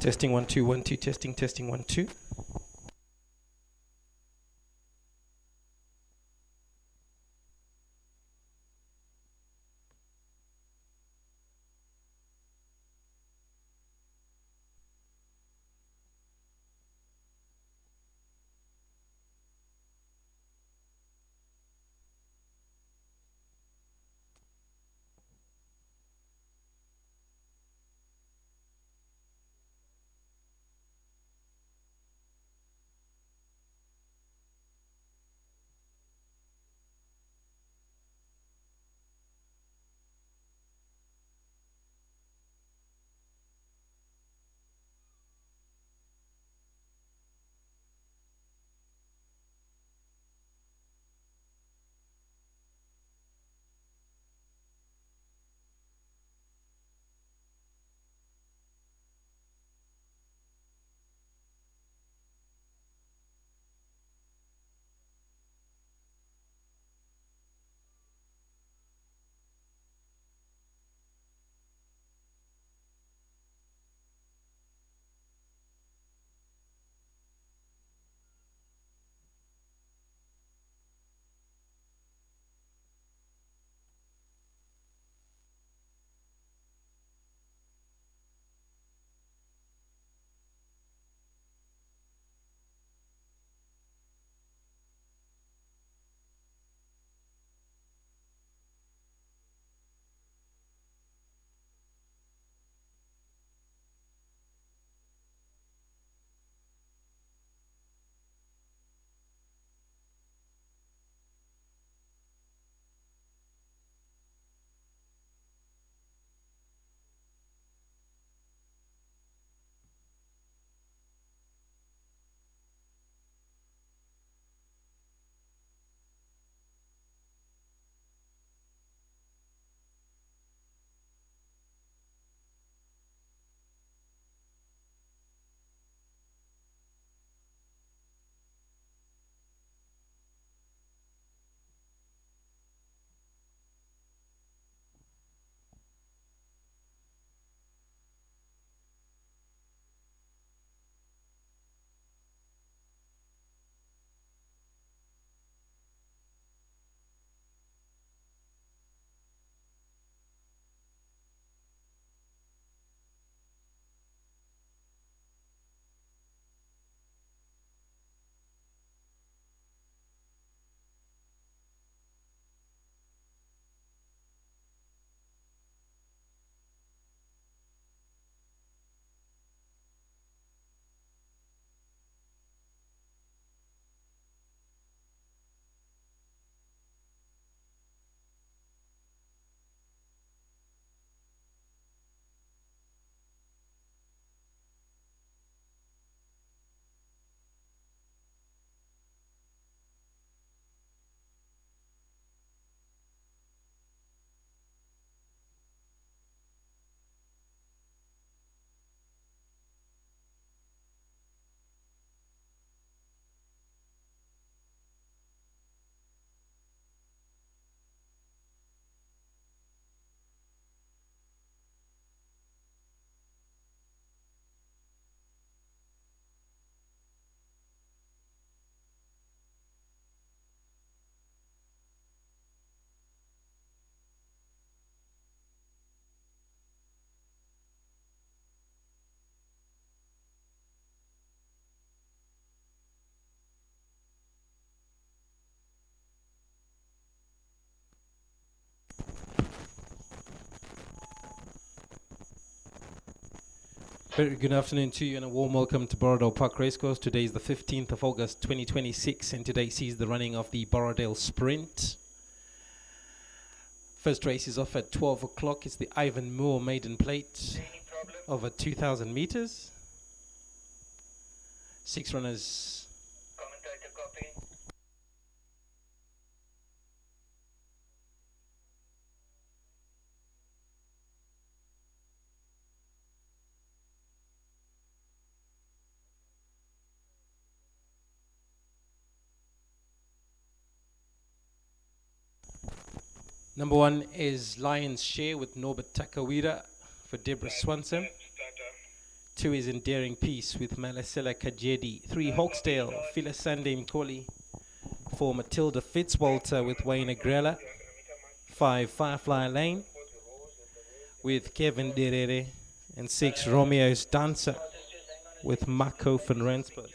Testing 1 2 1 2. Testing 1 2. Very good afternoon to you and a warm welcome to Borrowdale Park Racecourse. Today is the 15th of August 2026 and today sees the running of the Borrowdale Sprint. First race is off at 12 o'clock. It's the Ivan Moore Maiden Plate over 2,000 meters. 6 runners. Commentator copy. Number 1 is Lion's Share with Norbert Takawira for Deborah Swanson. 2 is Endearing Peace with Malasela Kajedi. 3 Hawksdale, Philisande Mkoli. 4 Matilda Fitzwalter with Wayne Agrella. 5 Firefly Lane with Kevin Derere. And 6 Romeo's Dancer with Marco van Rensburg.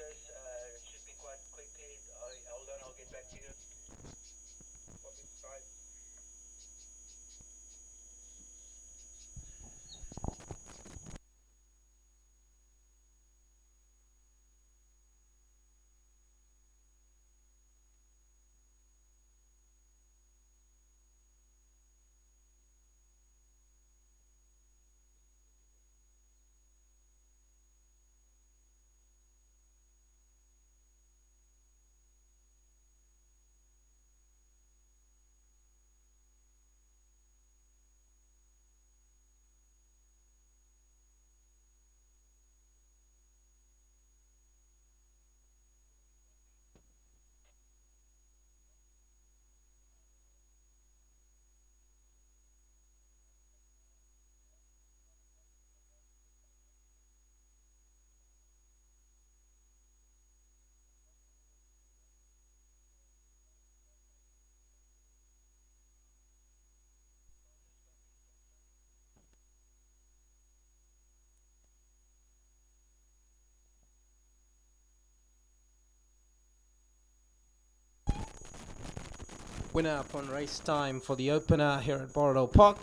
Winner upon race time for the opener here at Borrowdale Park.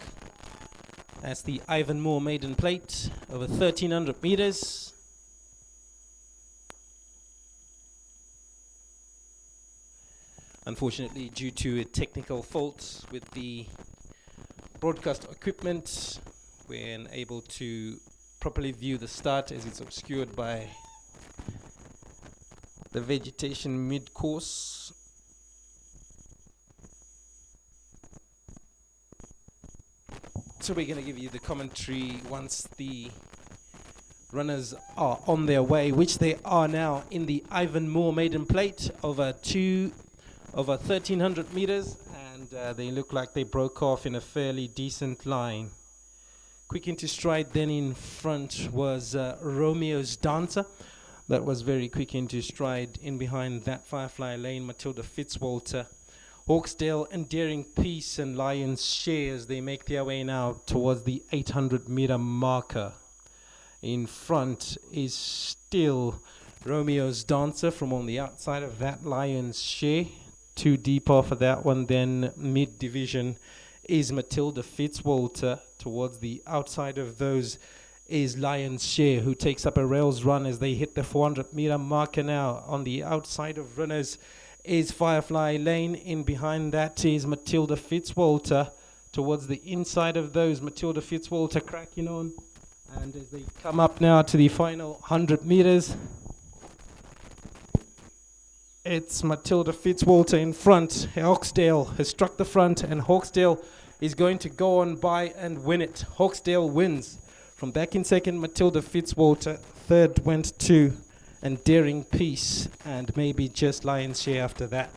That's the Ivan Moore Maiden Plate, over 1,300 meters. Unfortunately, due to a technical fault with the broadcast equipment, we're unable to properly view the start as it's obscured by the vegetation mid-course. So we're going to give you the commentary once the runners are on their way, which they are now in the Ivan Moore Maiden Plate, over 1,300 meters, and they look like they broke off in a fairly decent line. Quick into stride then in front was Romeo's Dancer. That was very quick into stride. In behind that, Firefly Lane, Matilda Fitzwalter. Hawksdale, Endearing Peace, and Lion's Share as they make their way now towards the 800-meter marker. In front is still Romeo's Dancer from on the outside of that, Lion's Share. 2 deep off of that one. Then mid-division is Matilda Fitzwalter. Towards the outside of those is Lion's Share, who takes up a rails run as they hit the 400-meter marker now. On the outside of runners is Firefly Lane. In behind that is Matilda Fitzwalter. Towards the inside of those, Matilda Fitzwalter cracking on. And as they come up now to the final 100 meters, it's Matilda Fitzwalter in front. Hawksdale has struck the front, and Hawksdale is going to go on by and win it. Hawksdale wins. From back in second, Matilda Fitzwalter. Third went to Endearing Peace, and maybe just Lion's Share after that.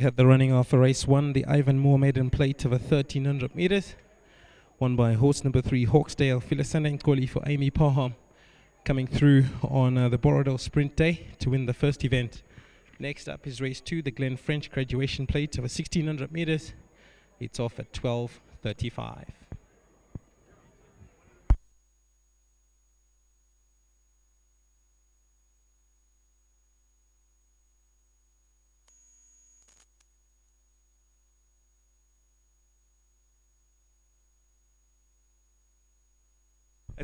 had the running of race 1, the Ivan Moore maiden plate of 1300 meters, won by horse number 3, Hawksdale, Philisana Nkoli for Amy Paham, coming through on the Borrowdale Sprint day to win the first event. Next up is race 2, the Glen French graduation plate of 1600 meters. It's off at 12:35.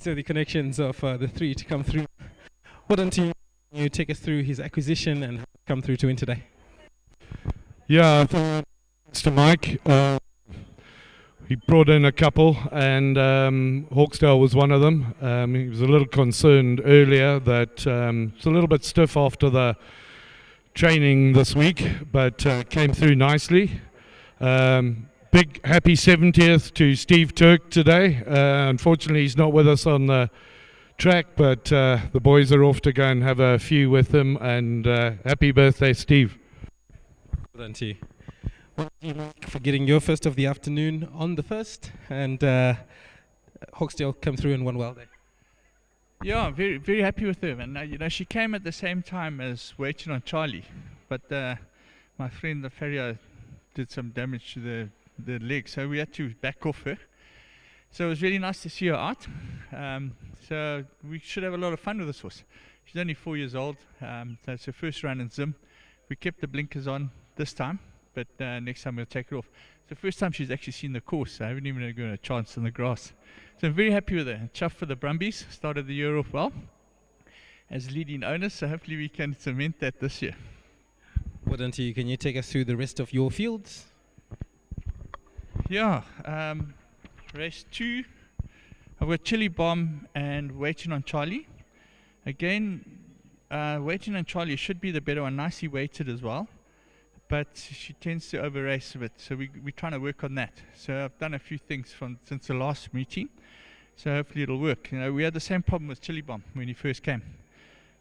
So the connections of the 3 to come through. Why don't you take us through his acquisition and come through to win today? Yeah, thanks to Mike. He brought in a couple, and Hawksdale was one of them. He was a little concerned earlier that it's a little bit stiff after the training this week, but came through nicely. Big happy 70th to Steve Turk today. Unfortunately, he's not with us on the track, but the boys are off to go and have a few with him, and happy birthday, Steve. Well done to you. Well, thank you, Mike, for getting your first of the afternoon on the first, and Hawksdale come through and won well there. Yeah, very very happy with her, and she came at the same time as Waiting on Charlie, but my friend the farrier did some damage to the leg, so we had to back off her. So it was really nice to see her out. So we should have a lot of fun with this horse. She's only 4 years old, so it's her first run in Zim. We kept the blinkers on this time, but next time we'll take it off. It's the first time she's actually seen the course, so I haven't even given her a chance on the grass. So I'm very happy with her. Chuffed for the Brumbies, started the year off well as leading owners, so hopefully we can cement that this year. Well done to you. Can you take us through the rest of your fields? Yeah, race 2, I've got Chili Bomb and Waiting on Charlie. Again, Waiting on Charlie should be the better one, nicely weighted as well, but she tends to over race a bit, so we're trying to work on that. So I've done a few things since the last meeting, so hopefully it'll work. We had the same problem with Chili Bomb when he first came,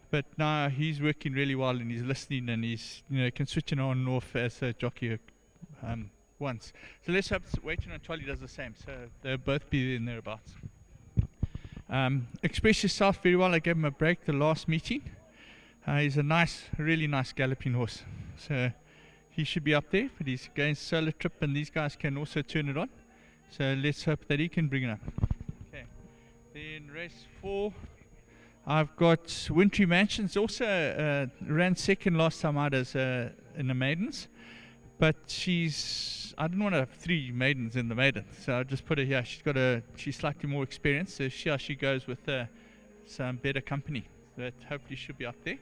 but now he's working really well and he's listening, and he's can switch it on and off as a jockey once. So let's hope Waiting on Charlie does the same, so they'll both be in thereabouts. Express Yourself very well. I gave him a break the last meeting. He's a really nice galloping horse, so he should be up there, but he's going solo trip and these guys can also turn it on, so let's hope that he can bring it up. Okay, then race 4, I've got Wintry Mansions, also ran second last time out as in the maidens, but I didn't want to have 3 maidens in the maiden, so I just put her here. She's slightly more experienced, so she goes with some better company. That hopefully should be up there.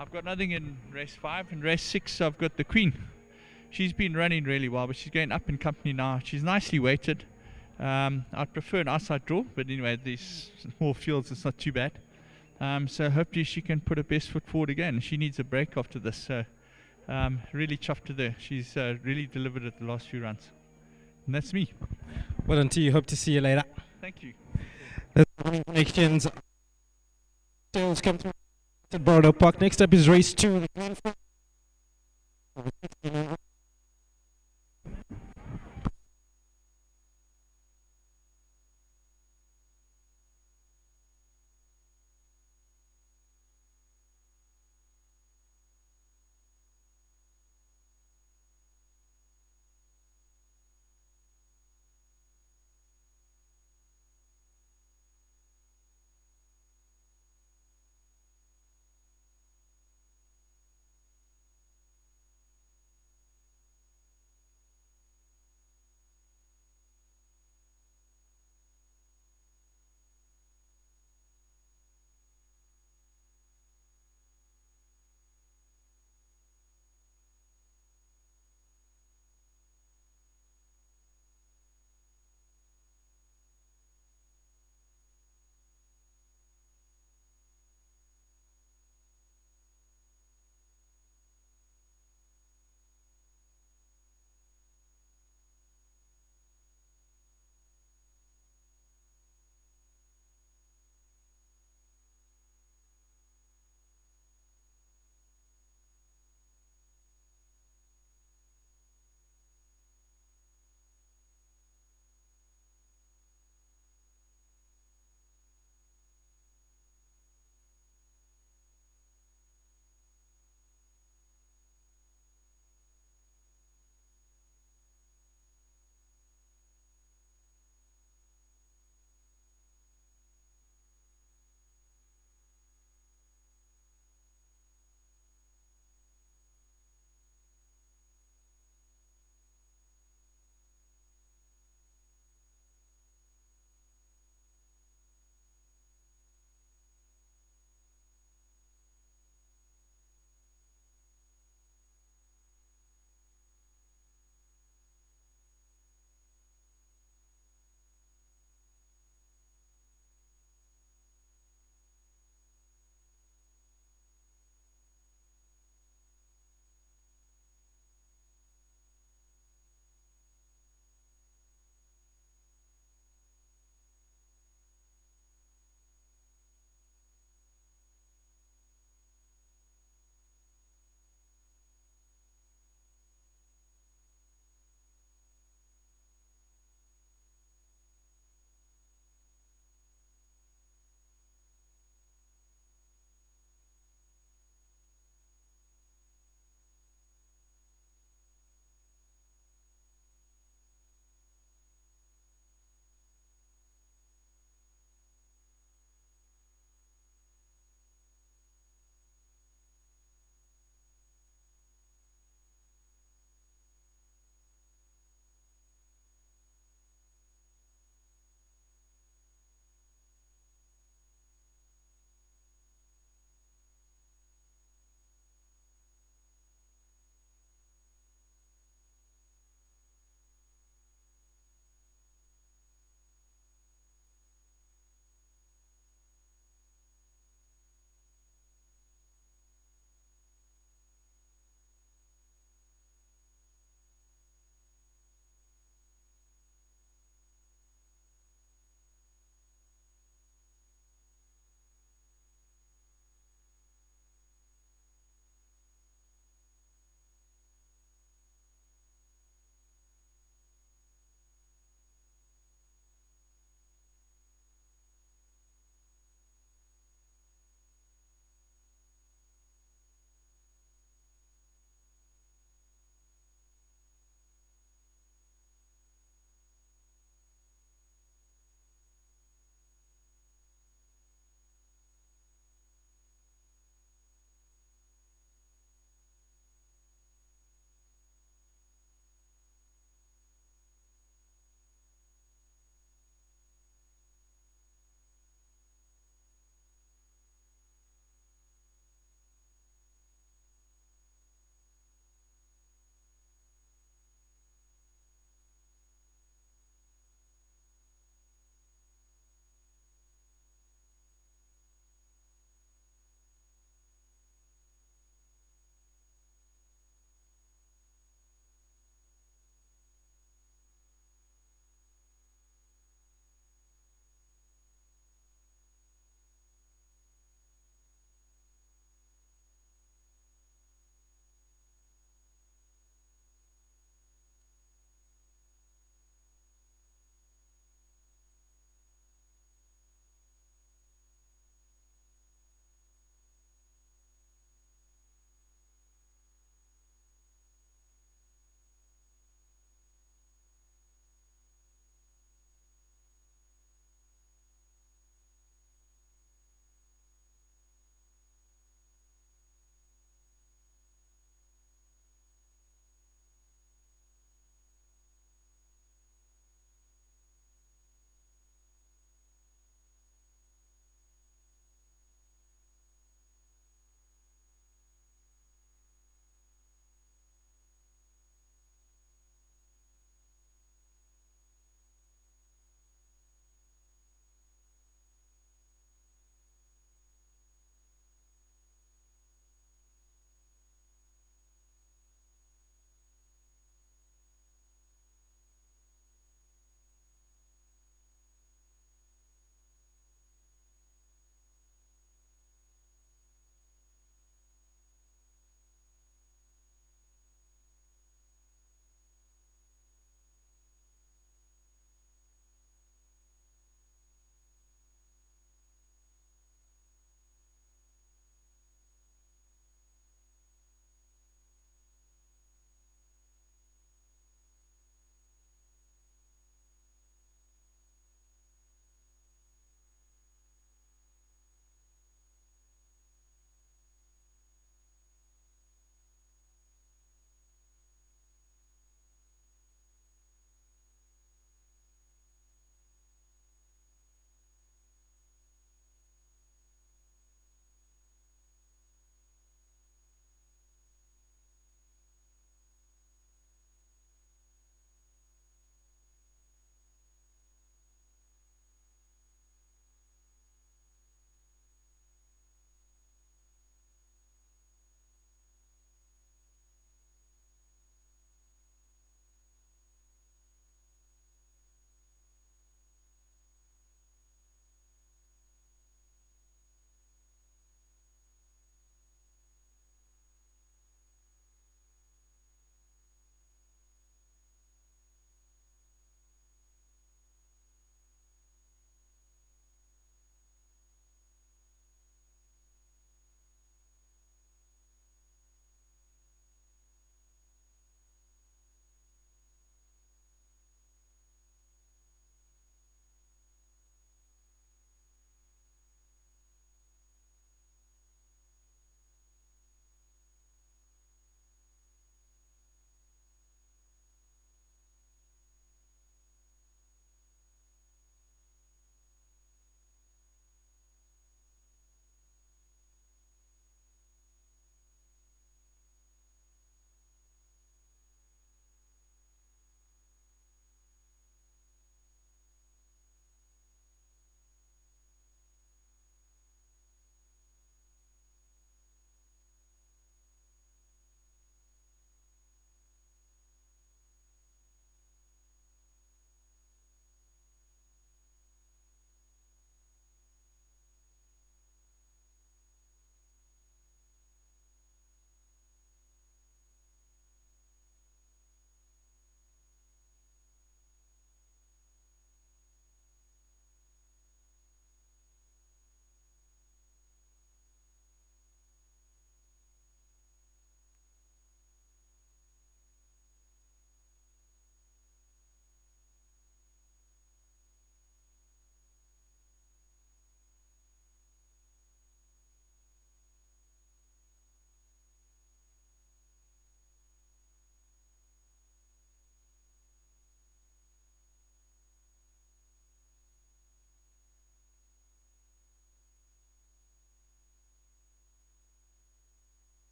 I've got nothing in race 5. In race 6, I've got the Queen. She's been running really well, but she's going up in company now. She's nicely weighted. I'd prefer an outside draw, but anyway, these small fields, it's not too bad. So hopefully she can put her best foot forward again. She needs a break after this, so really chuffed with her. She's really delivered at the last few runs. And that's me. Well done to you. Hope to see you later. Thank you. That's the connections. Sales come through at Borrowdale Park. Next up is race 2.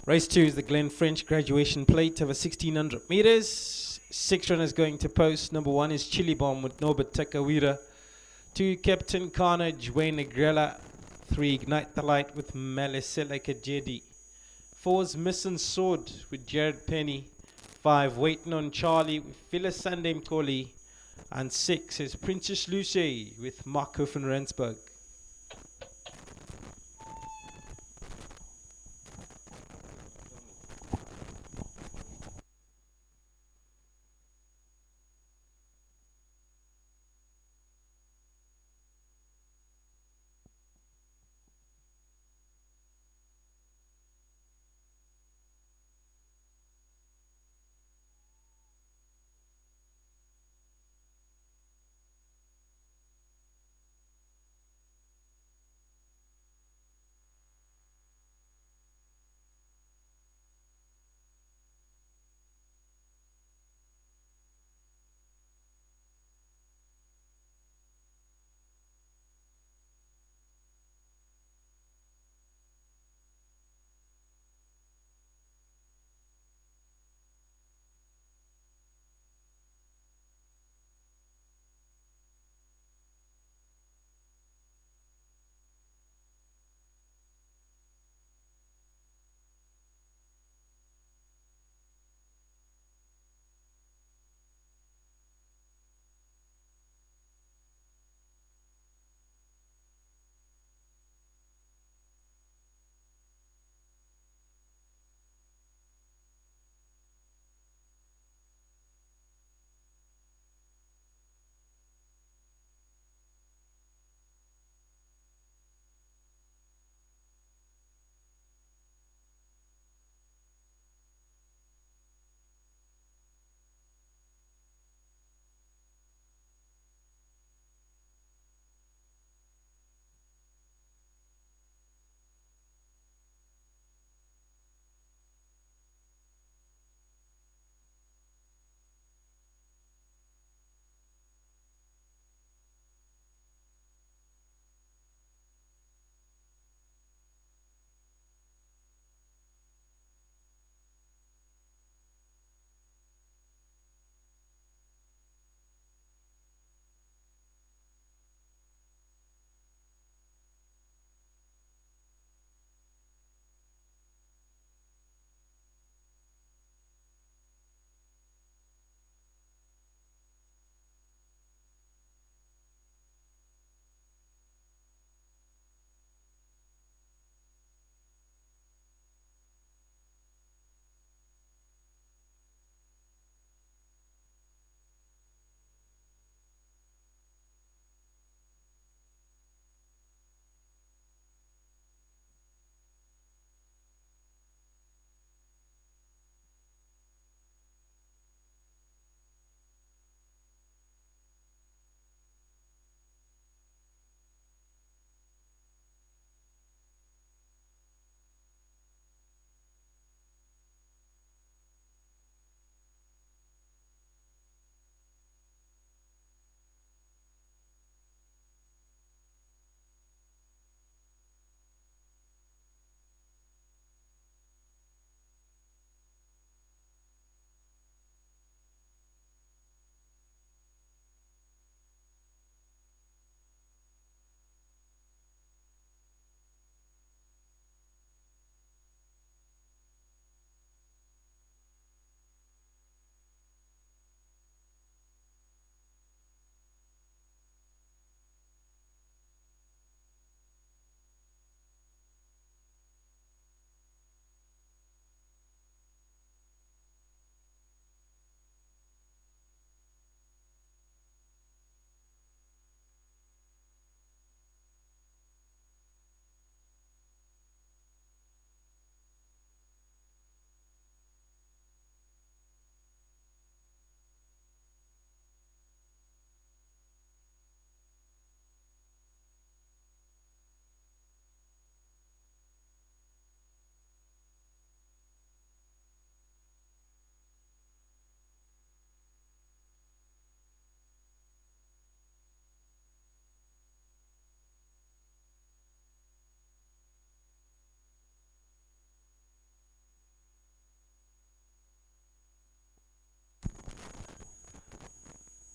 Race 2 is the Glen French graduation plate over 1600 meters. 6 runners going to post. Number 1 is Chili Bomb with Norbert Takawira. 2, Captain Carnage, Wayne Negrella. 3, Ignite the Light with Malisela Kajedi. 4 is Missing Sword with Jared Penny. 5, Waiting on Charlie with Phyllis Sunday Mkoli. And 6 is Princess Lucy with Mark Hoffen Rensburg.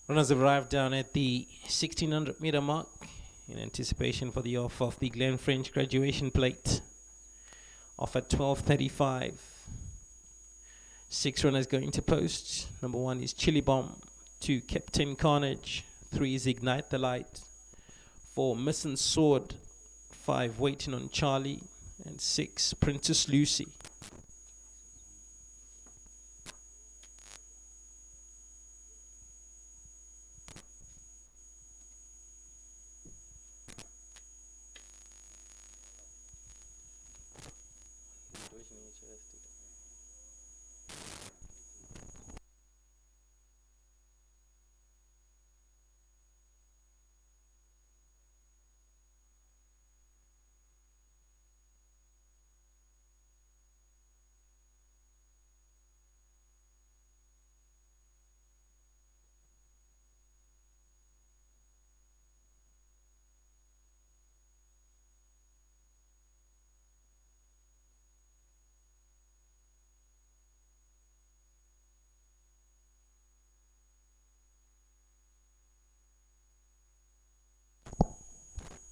Runners have arrived down at the 1600 meter mark in anticipation for the off of the Glen French graduation plate. Off at 12:35. 6 runners going to post. Number 1 is Chili Bomb. 2, Captain Carnage. 3 is Ignite the Light. 4, Missing Sword. 5, Waiting on Charlie. And 6, Princess Lucy.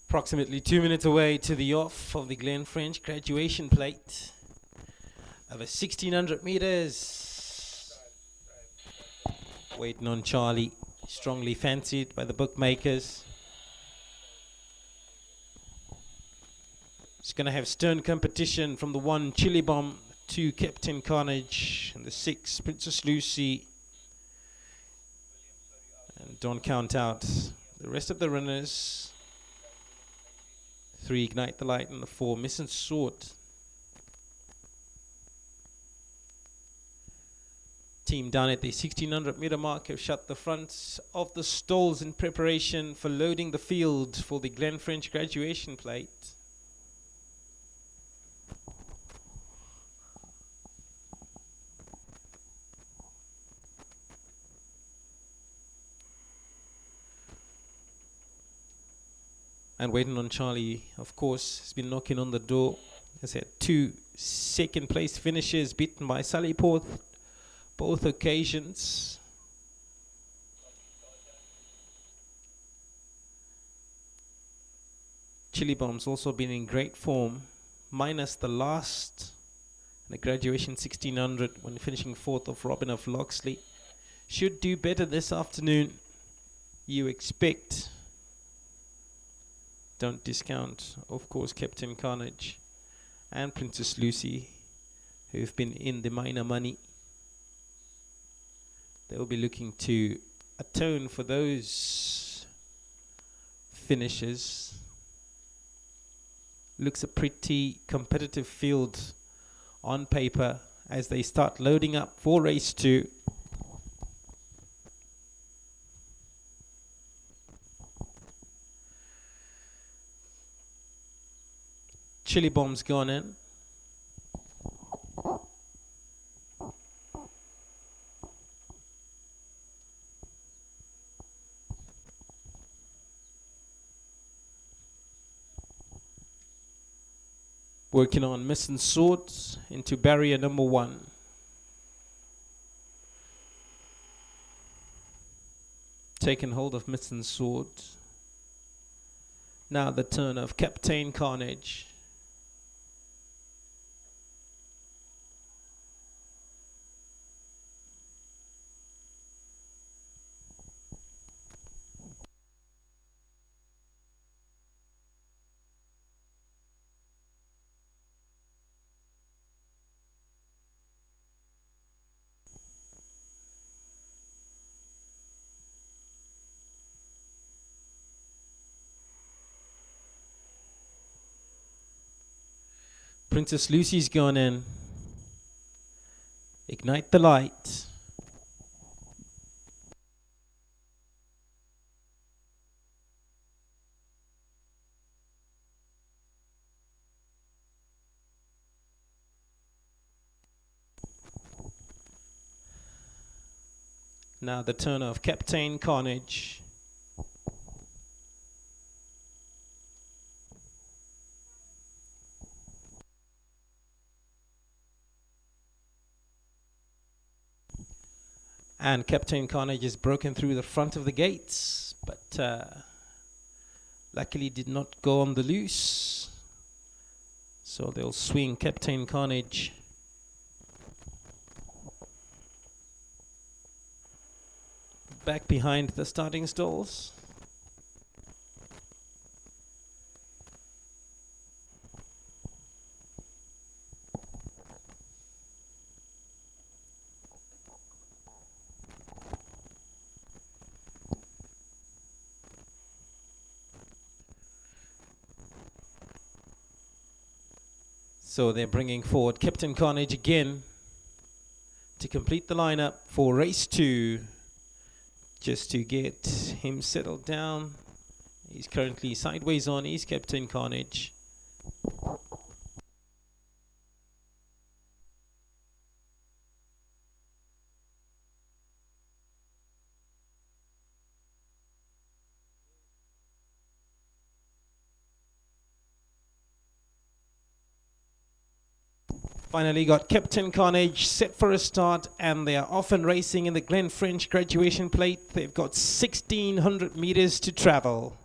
Approximately 2 minutes away to the off of the Glen French graduation plate. Over 1600 meters. Waiting on Charlie. Strongly fancied by the bookmakers. It's going to have stern competition from the 1 Chili Bomb, 2 Captain Carnage, and the 6 Princess Lucy. And don't count out the rest of the runners. 3 Ignite the Light and the 4 Missing Sword. Team down at the 1600 meter mark have shut the fronts of the stalls in preparation for loading the field for the Glen French graduation plate. And Waiting on Charlie, of course, has been knocking on the door. Has had 2 second place finishes, beaten by Sallyport, both occasions. Chili Bomb's also been in great form, minus the last, the graduation 1600 when finishing 4th of Robin of Loxley. Should do better this afternoon, you expect. Don't discount, of course, Captain Carnage and Princess Lucy, who've been in the minor money. They'll be looking to atone for those finishes. Looks a pretty competitive field on paper as they start loading up for race 2. Chili Bomb's gone in. Working on Missing Swords into barrier number 1. Taking hold of Missing Sword. Now the turn of Captain Carnage. Princess Lucy's gone in. Ignite the Light. Now the turn of Captain Carnage. And Captain Carnage has broken through the front of the gates, but luckily did not go on the loose. So they'll swing Captain Carnage back behind the starting stalls. So they're bringing forward Captain Carnage again to complete the lineup for race 2, just to get him settled down. He's currently sideways on. He's Captain Carnage. Finally got Captain Carnage set for a start, and they are off and racing in the Glen French graduation plate. They've got 1,600 meters to travel.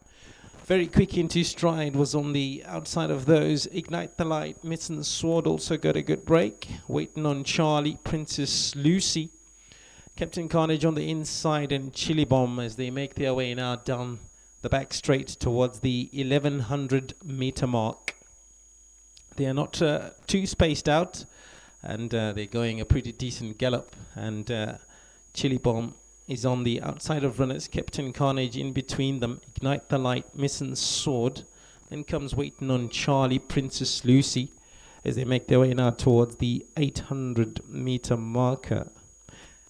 Very quick into stride, was on the outside of those. Ignite the Light, Mitten Sword also got a good break. Waiting on Charlie, Princess Lucy. Captain Carnage on the inside, and Chili Bomb as they make their way now down the back straight towards the 1,100 meter mark. They are not too spaced out, and they're going a pretty decent gallop. And Chili Bomb is on the outside of runners. Captain Carnage in between them. Ignite the Light, Mitten Sword. Then comes Waiting on Charlie, Princess Lucy, as they make their way now towards the 800 meter marker.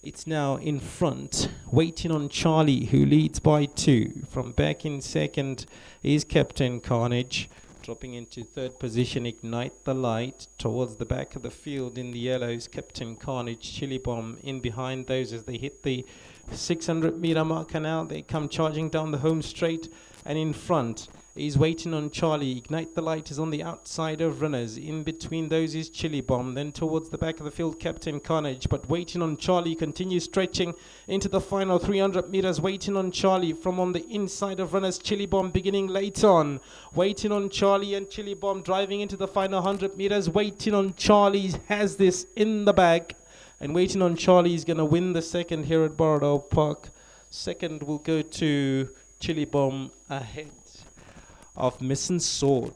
It's now in front, Waiting on Charlie, who leads by 2. From back in second is Captain Carnage. Dropping into third position, Ignite the Light. Towards the back of the field in the yellows, Captain Carnage, Chili Bomb in behind those as they hit the 600 meter marker now. They come charging down the home straight, and in front is Waiting on Charlie. Ignite the Light is on the outside of runners. In between those is Chili Bomb. Then towards the back of the field, Captain Carnage. But Waiting on Charlie continues stretching into the final 300 meters. Waiting on Charlie from on the inside of runners. Chili Bomb beginning late on. Waiting on Charlie and Chili Bomb driving into the final 100 meters. Waiting on Charlie has this in the bag. And Waiting on Charlie is going to win the second here at Borrowdale Park. Second will go to Chili Bomb ahead of Mitten Sword.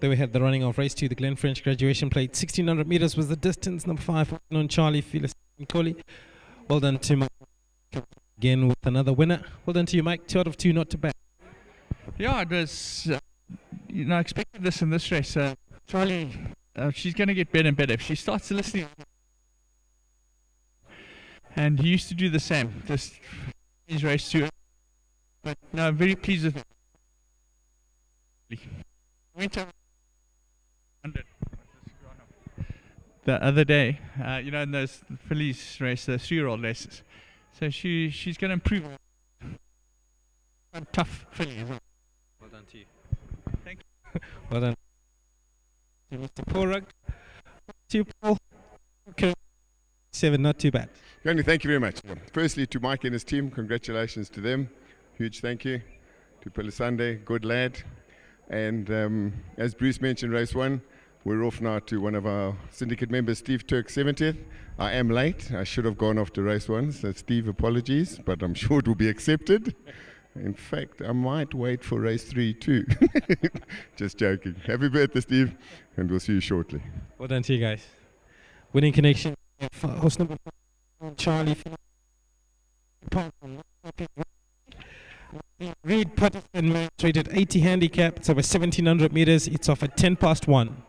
There we had the running of race 2, the Glen French graduation plate. 1600 meters was the distance. Number 5 on Charlie Felix Nkoli. Well done to Mike. Again with another winner. Well done to you, Mike. 2 out of 2, not too bad. Yeah, it was, I expected this in this race. Charlie, she's going to get better and better. If she starts listening, and he used to do the same, just his race too. But no, I'm very pleased with it. Went up 100 the other day, in those fillies race, the 3-year-old races. So she's going to improve. A tough filly as well. Well done to you. Thank you. Well done to Mr. Porug. To Paul. Okay. 7, not too bad. Gandhi, thank you very much. Firstly, to Mike and his team, congratulations to them. Huge thank you. To Pelisande, good lad. And as Bruce mentioned, race 1, we're off now to one of our syndicate members, Steve Turk's 70th. I am late. I should have gone off to race 1, so Steve, apologies, but I'm sure it will be accepted. In fact, I might wait for race 3 too. Just joking. Happy birthday, Steve, and we'll see you shortly. Well done to you guys. Winning connection. Horse number 5, Charlie. Reed Patterson rated 80 handicap. It's over 1700 meters. It's off at 10 past 1.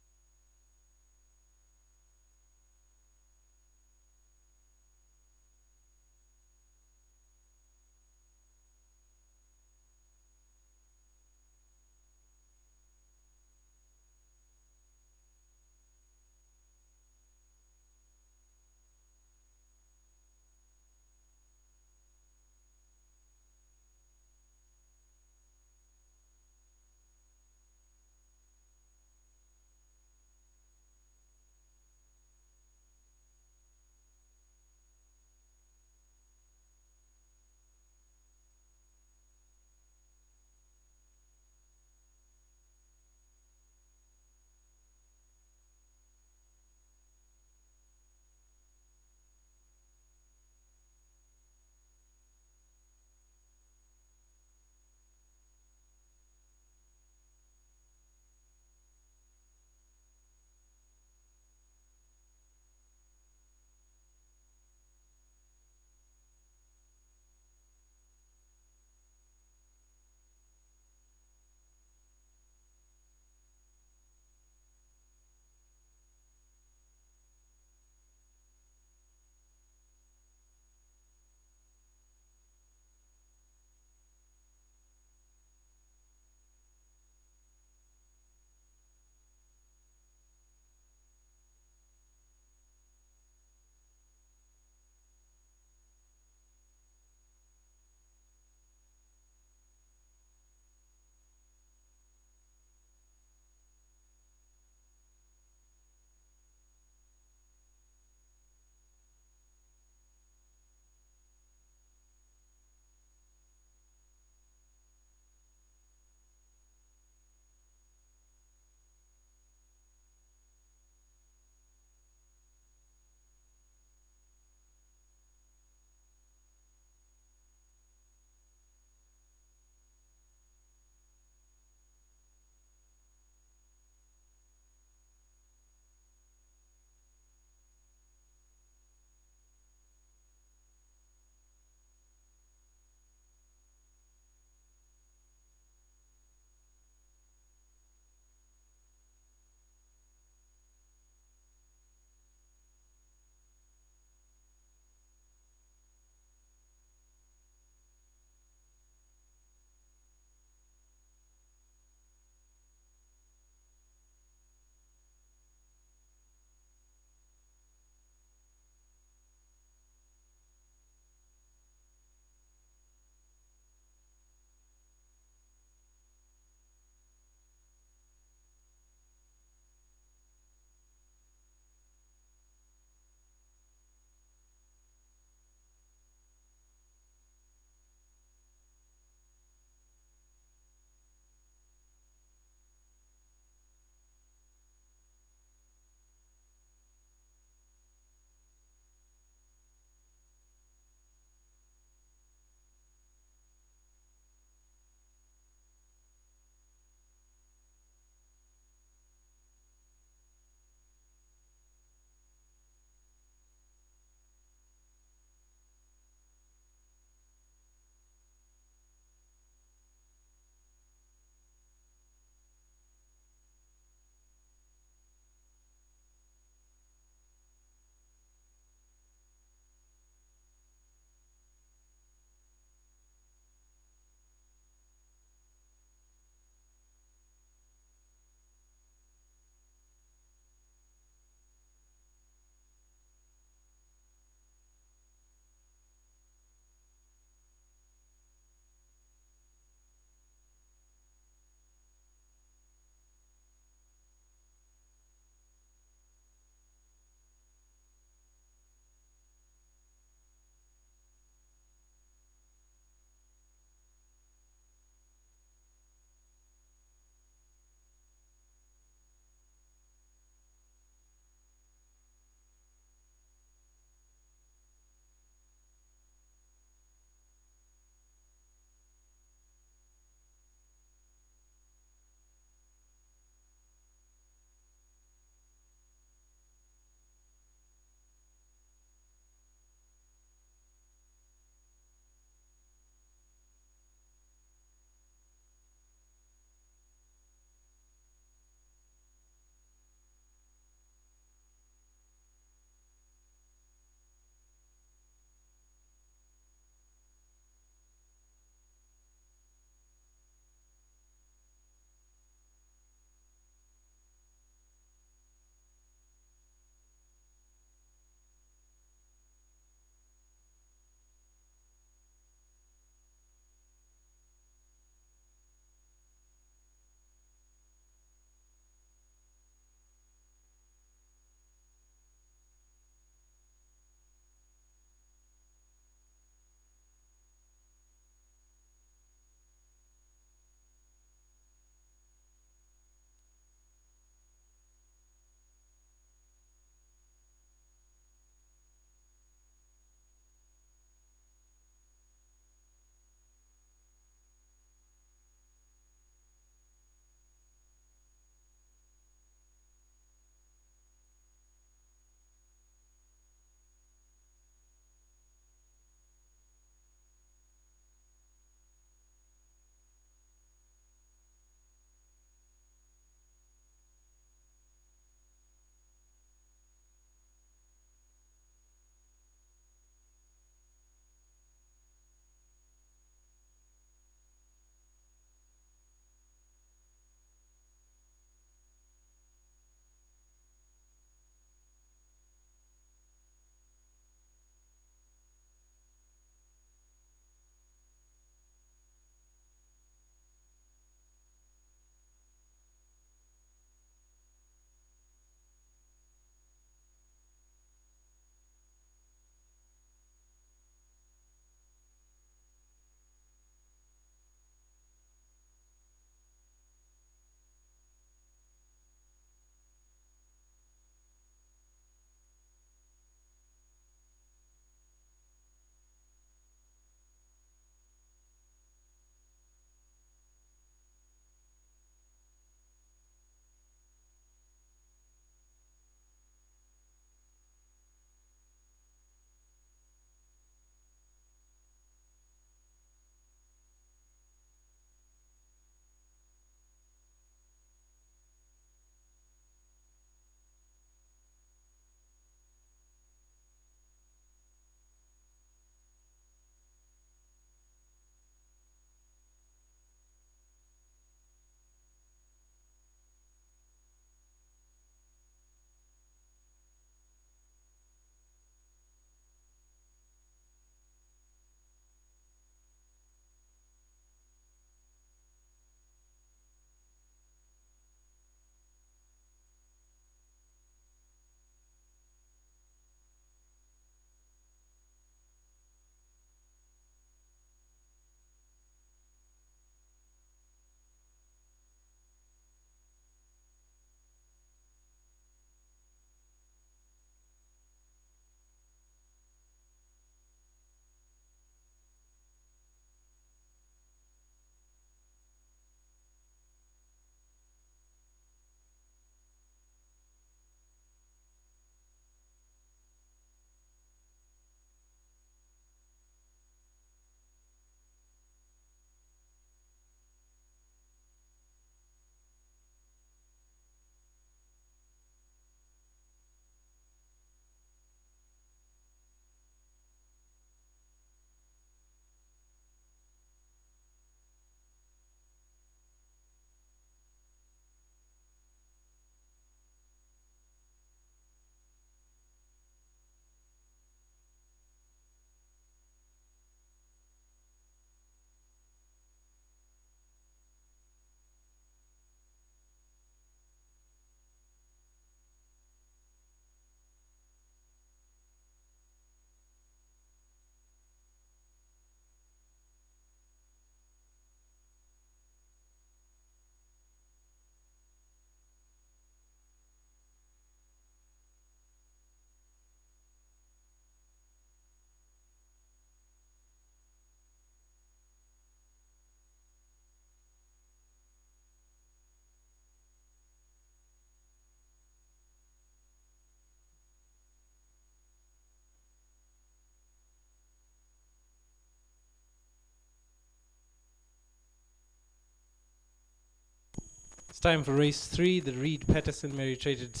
time for race 3, the Reed Patterson Mary Traded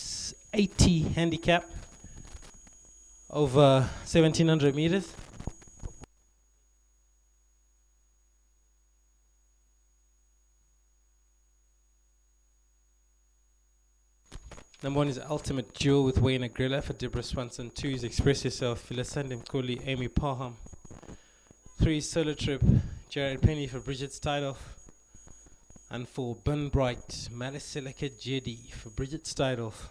80 handicap over 1700 meters. Number 1 is Ultimate Jewel with Wayne Agrilla for Deborah Swanson. 2 is Express Yourself, Philisande Mkoli, Amy Parham. 3 is Solo Trip, Jared Penny for Bridget Steidoff. And 4, Burn Bright, Malisilika Jedi for Bridget Steidoff.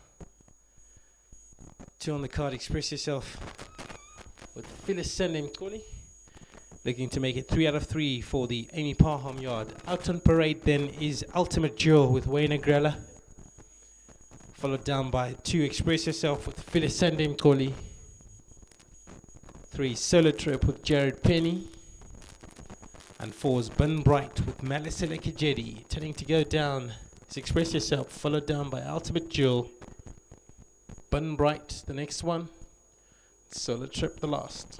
2 on the card, Express Yourself with Philisande Mkoli. Looking to make it 3 out of 3 for the Amy Parham yard. Out on parade then is Ultimate Jewel with Wayne Agrella. Followed down by 2, Express Yourself with Philisande Mkoli. 3, Solo Trip with Jared Penny. And 4 is Burn Bright with Malisilika Jedi. Turning to go down is Express Yourself, followed down by Ultimate Jewel. Burn Bright, the next one. Solo Trip, the last.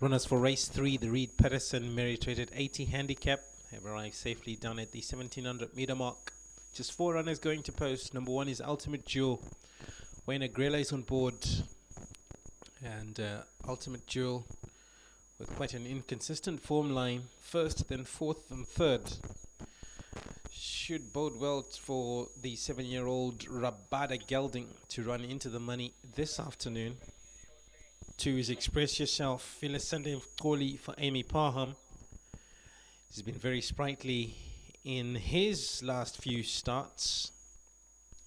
Runners for race 3, the Reed Patterson merit rated 80 handicap, have arrived safely down at the 1700 meter mark. Just 4 runners going to post. Number 1 is Ultimate Jewel. Wayne Agrela is on board. And Ultimate Jewel with quite an inconsistent form line. First, then fourth and third. Should bode well for the 7-year-old Rabada Gelding to run into the money this afternoon. 2 is Express Yourself, Phyllis Sunday Mkoli for Amy Parham. He's been very sprightly in his last few starts.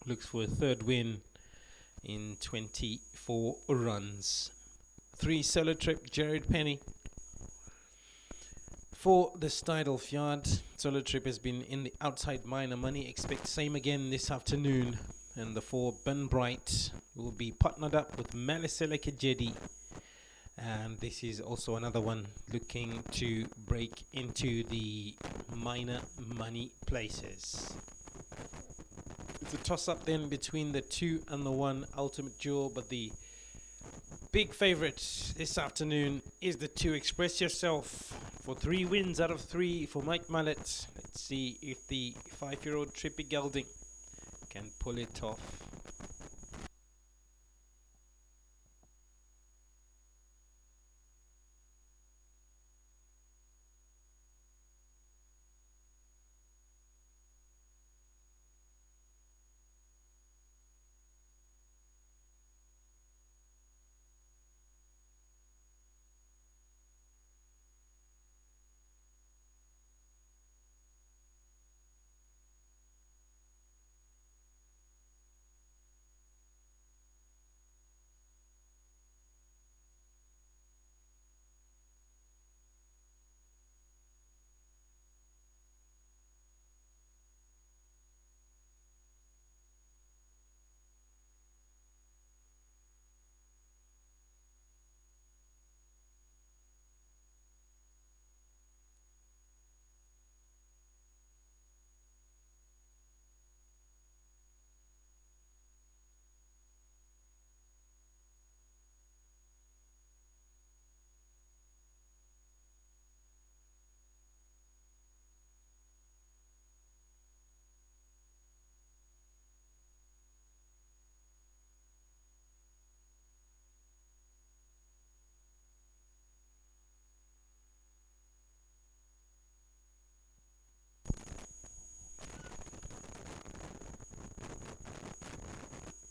Looks for a third win in 24 runs. 3 Solo Trip, Jared Penny. For the Stidle Fjord, Solo Trip has been in the outside minor money. Expect same again this afternoon. And the 4 Bun Bright will be partnered up with Malisela Kajedi. And this is also another one looking to break into the minor money places. It's a toss-up then between the 2 and the 1 Ultimate Jewel, but the big favorite this afternoon is the 2 Express Yourself for 3 wins out of 3 for Mike Mallet. Let's see if the 5-year-old Trippy Gelding can pull it off.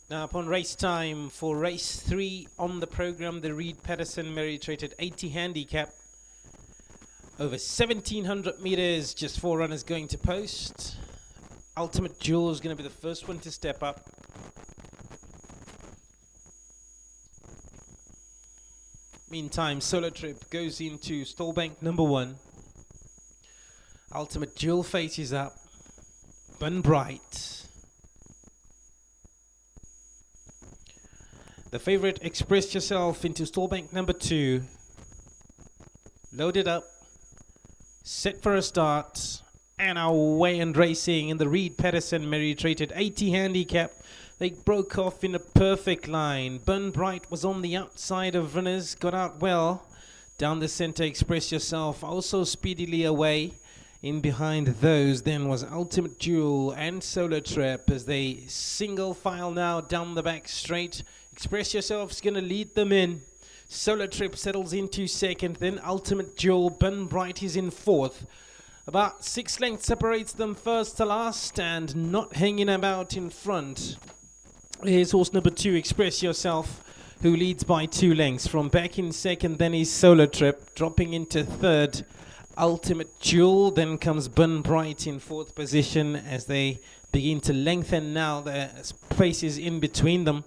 Now upon race time for race 3 on the program, the Reed Patterson merit rated 80 handicap. Over 1700 meters, just 4 runners going to post. Ultimate Jewel is going to be the first one to step up. Meantime, Solo Trip goes into stallbank number 1. Ultimate Jewel faces up. Bun Bright. The favorite Express Yourself into stallbank number 2. Loaded up. Set for a start. And away and racing in the Reed Patterson merit rated 80 handicap. They broke off in a perfect line. Bun Bright was on the outside of runners. Got out well. Down the center, Express Yourself also speedily away. In behind those then was Ultimate Jewel and Solo Trip as they single file now down the back straight. Express Yourself's going to lead them in. Solo Trip settles into second, then Ultimate Jewel. Bun Bright is in fourth. About 6 lengths separates them first to last, and not hanging about in front. Here's horse number 2, Express Yourself, who leads by 2 lengths. From back in second, then is Solo Trip, dropping into third. Ultimate Jewel, then comes Bun Bright in fourth position as they begin to lengthen now. Their spaces in between them.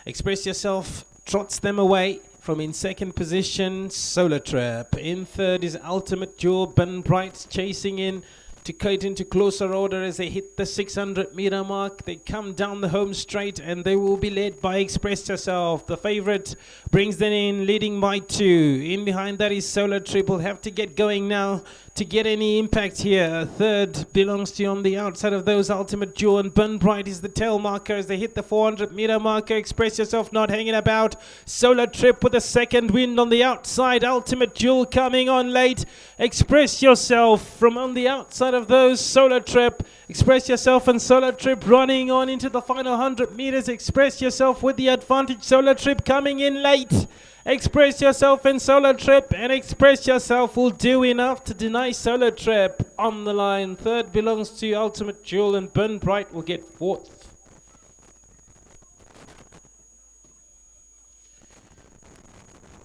Express Yourself trots them away. From in second position, Solo Trip. In third is Ultimate Jewel. Bun Bright chasing in. to cut into closer order as they hit the 600 meter mark. They come down the home straight and they will be led by Express Yourself. The favorite brings them in, leading by 2. In behind that is Solar Trip. Will have to get going now to get any impact here. Third belongs to on the outside of those Ultimate Jewel, and Burn Bright is the tail marker as they hit the 400 meter marker. Express Yourself not hanging about. Solar Trip with a second wind on the outside. Ultimate Jewel coming on late. Express Yourself from on the outside of those. Solar Trip. Express Yourself and Solar Trip running on into the final 100 meters. Express Yourself with the advantage. Solar Trip coming in late. Express Yourself and Solar Trip, and Express Yourself will do enough to deny Solar Trip on the line. Third belongs to Ultimate Jewel, and Burn Bright will get fourth.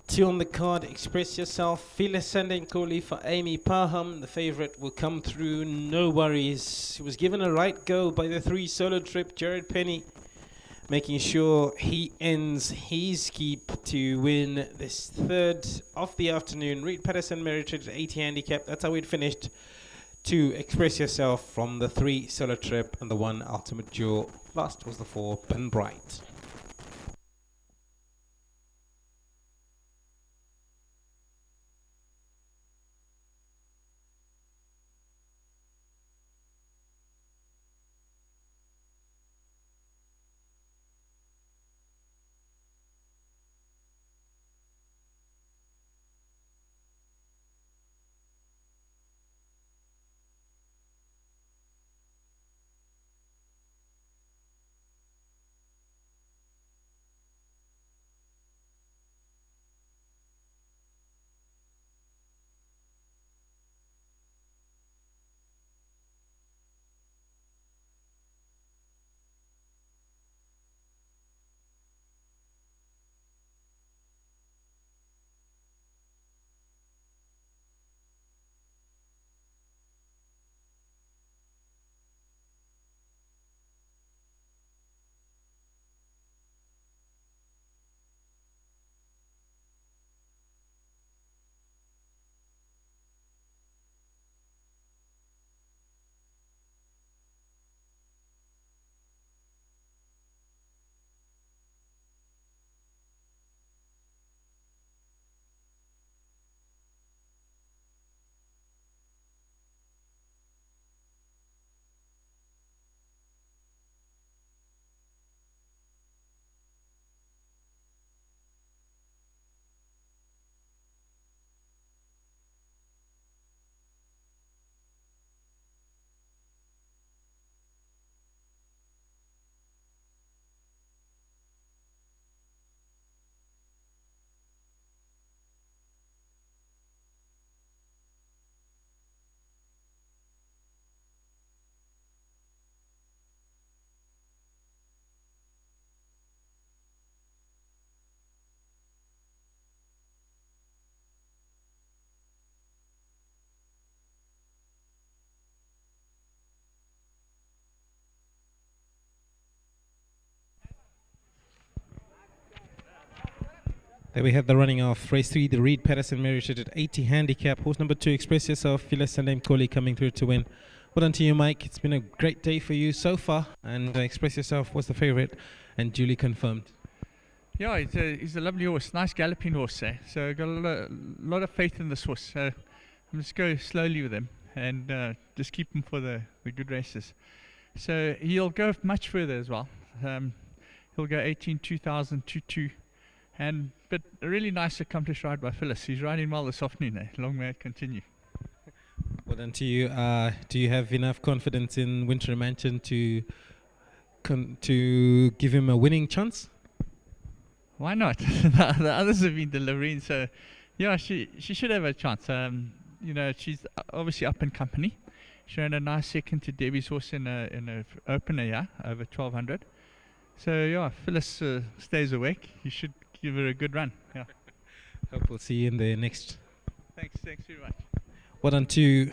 Two on the card, Express Yourself, Phyllis Sandenkoli for Amy Paham. The favorite will come through, no worries. He was given a right go by the 3 Solar Trip, Jared Penny, making sure he ends his keep to win this third of the afternoon. Reed Patterson merited 80 handicap. That's how it finished. 2 Express Yourself from the 3 Solar Trip and the 1 Ultimate Jewel. Last was the 4 Burn Bright. There we have the running of race 3, the Reed Patterson merited at 80 handicap. Horse number 2, Express Yourself, Phyllis Sandenkoli coming through to win. Well done to you, Mike. It's been a great day for you so far, and Express Yourself was the favorite and duly confirmed. Yeah, he's a lovely horse, nice galloping horse. So I've got a lot of faith in this horse. So I'm just go slowly with him and just keep him for the good races. So he'll go much further as well. He'll go 18, 2000, 2-2. But a really nice accomplished ride by Phyllis. He's riding well this afternoon. Long may it continue. Well done to you. Do you have enough confidence in Winter Mansion to give him a winning chance? Why not? The others have been delivering, so yeah, she should have a chance. She's obviously up in company. She ran a nice second to DEWI's horse in a opener, yeah, over 1200. So yeah, Phyllis stays awake. You should give her a good run. Yeah. Hope we'll see you in the next. Thanks very much. Well done to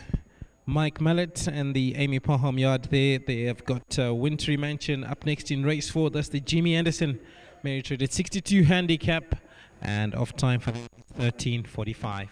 Mike Mallet and the Amy Paham yard there. They have got Wintry Mansion up next in race 4. That's the Jimmy Anderson merited at 62 handicap and off time for 13:45.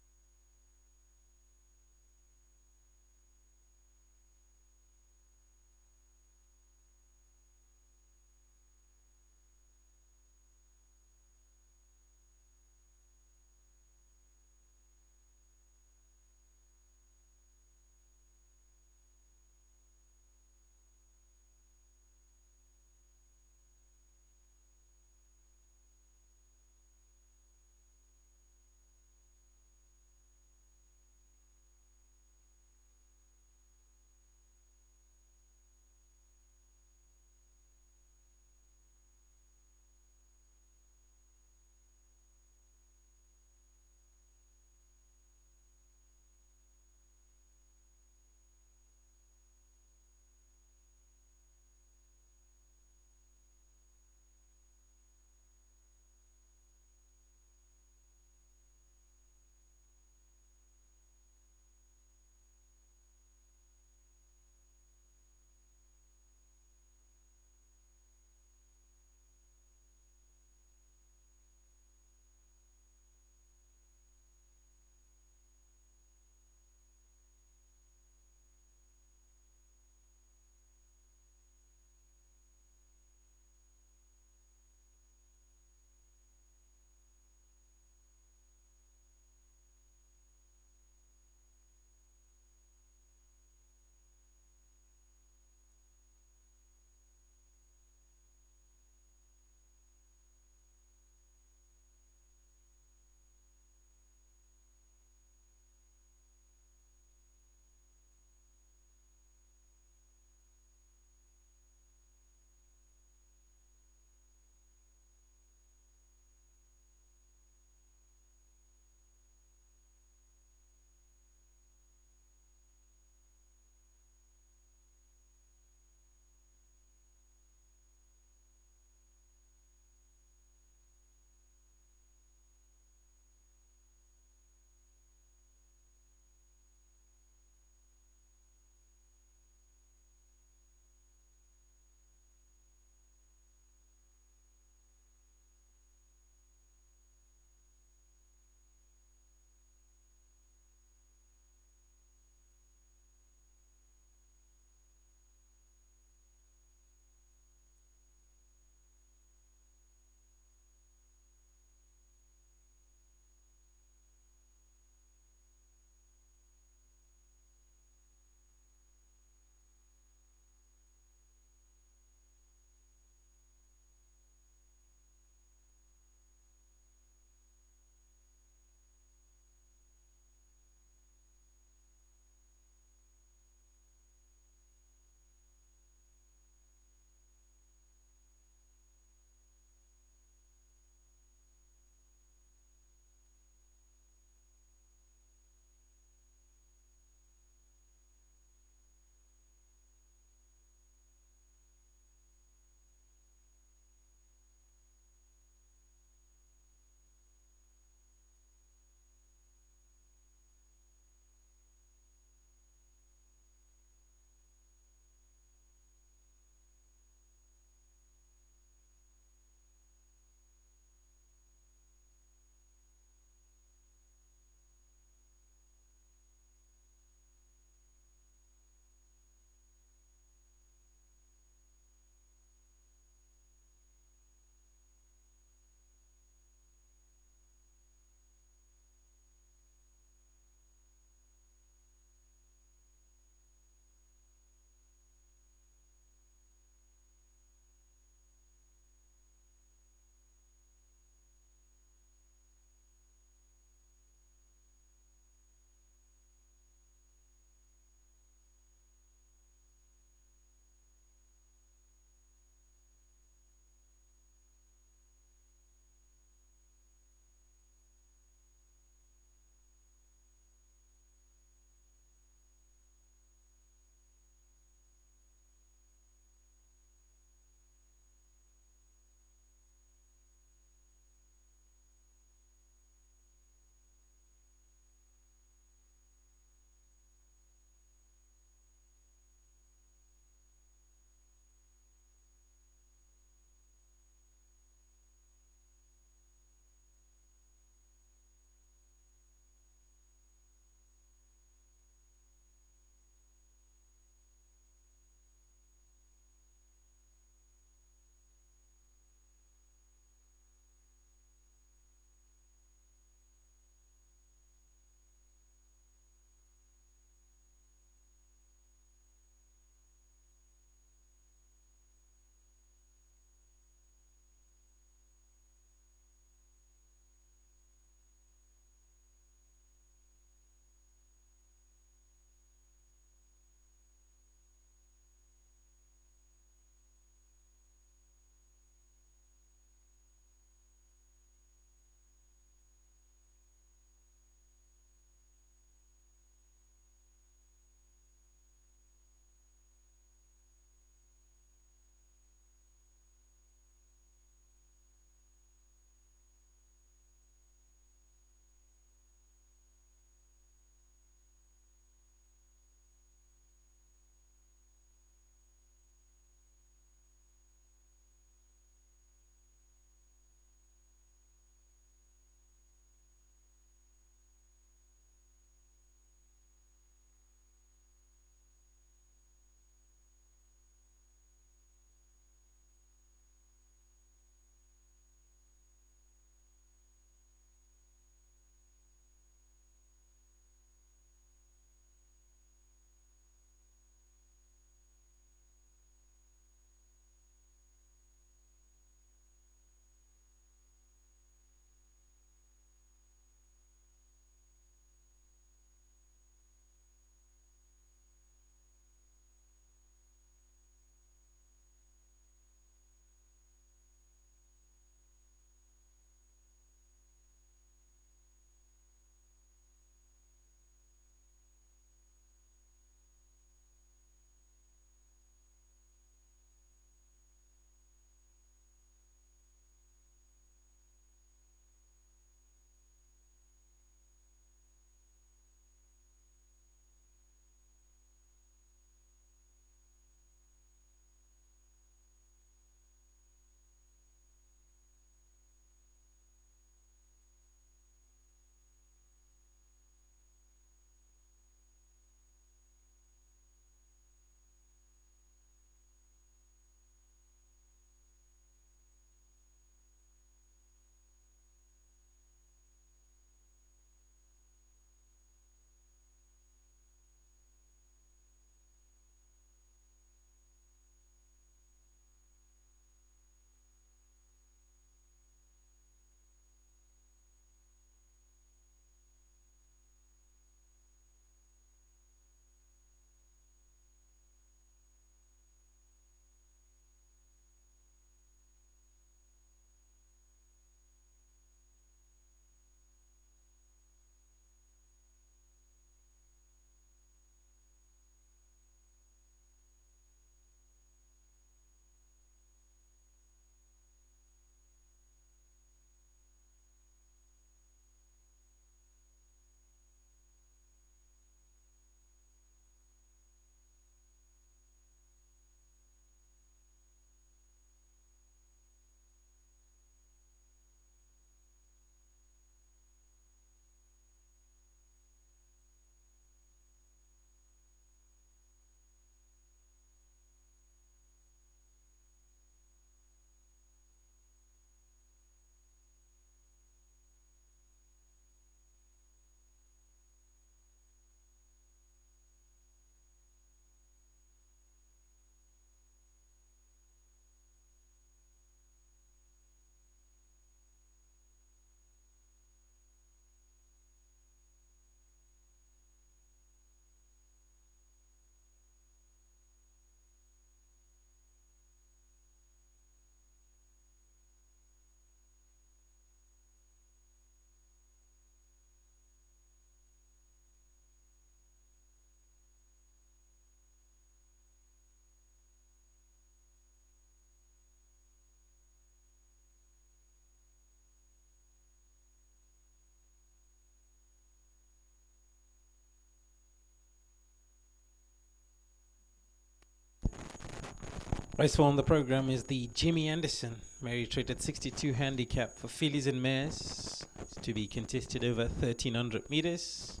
Race 4 on the program is the Jimmy Anderson Mary Traded 62 handicap for fillies and mares. It's to be contested over 1,300 meters.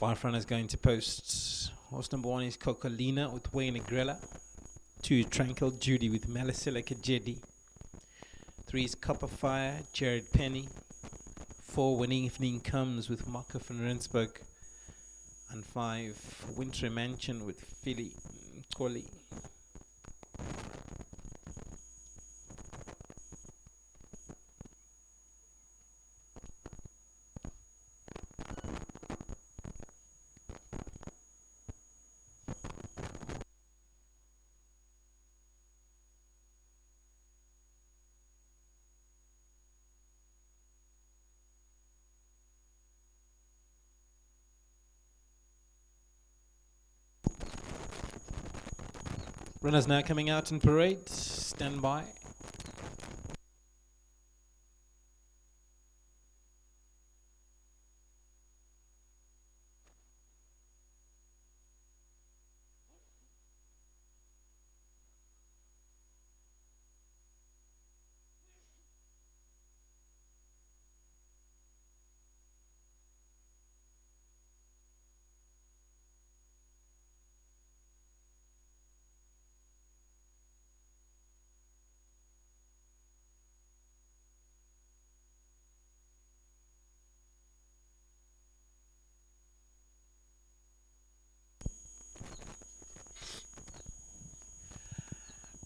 5 runners going to post. Horse number 1 is Cocolina with Wayne Agrella. 2 is Tranquil Judy with Malicilla Kajedi. 3 is Copperfire, Jared Penny. 4 When Evening Comes with Marco van Rensburg. And 5 Wintry Mansion with Philly Collie. Runners now coming out in parade. Stand by.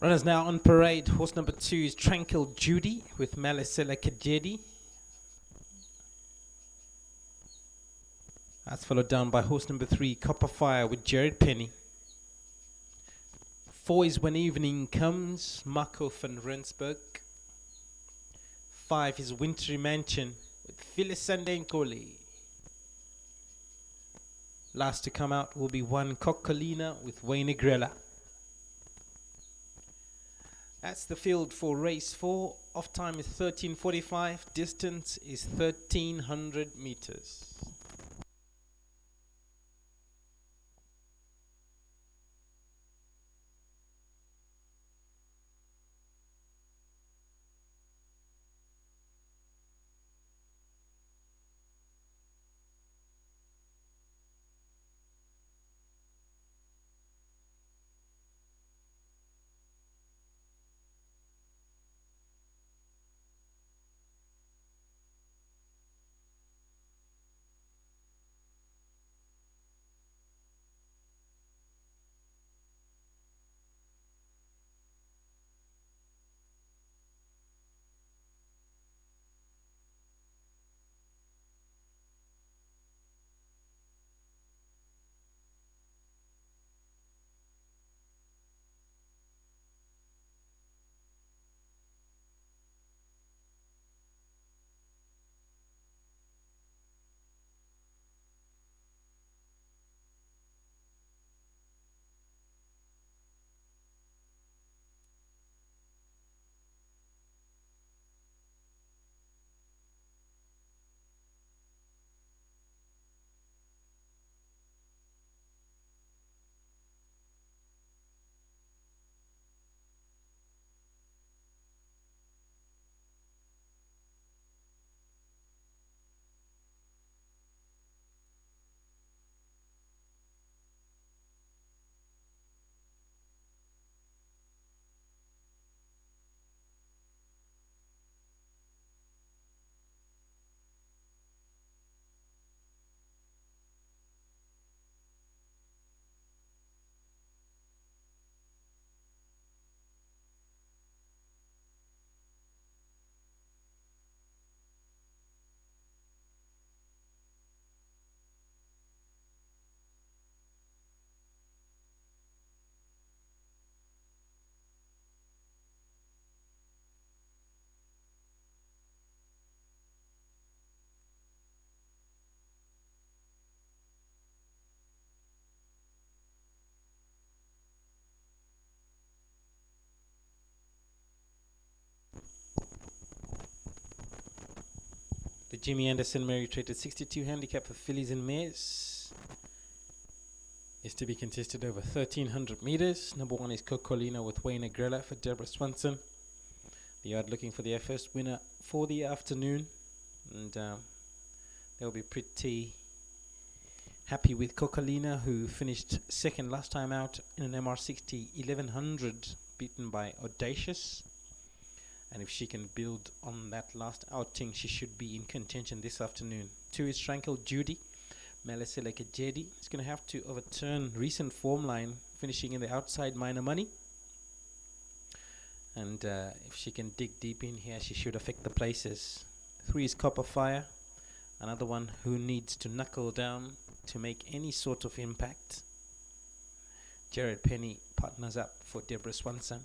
Runners now on parade. Horse number 2 is Tranquil Judy with Malicilla Kajedi. That's followed down by horse number 3, Copperfire with Jared Penny. 4 is When Evening Comes, Marco van Rensburg. 5 is Wintry Mansion with Phyllis Sandenkoli. Last to come out will be 1 Cocolina with Wayne Agrella. That's the field for race 4. Off time is 13:45. Distance is 1,300 meters. The Jimmy Anderson Mary Traded 62 handicap for fillies and mares. is to be contested over 1,300 meters. Number 1 is Cocolina with Wayne Agrella for Deborah Swanson. The yard looking for their first winner for the afternoon, and they'll be pretty happy with Cocolina, who finished second last time out in an MR60 1100, beaten by Audacious. And if she can build on that last outing, she should be in contention this afternoon. 2 is Tranquil Judy. Melisela Kajedi is going to have to overturn recent form line, finishing in the outside minor money. And if she can dig deep in here, she should affect the places. 3 is Copper Fire, another one who needs to knuckle down to make any sort of impact. Jared Penny partners up for Deborah Swanson.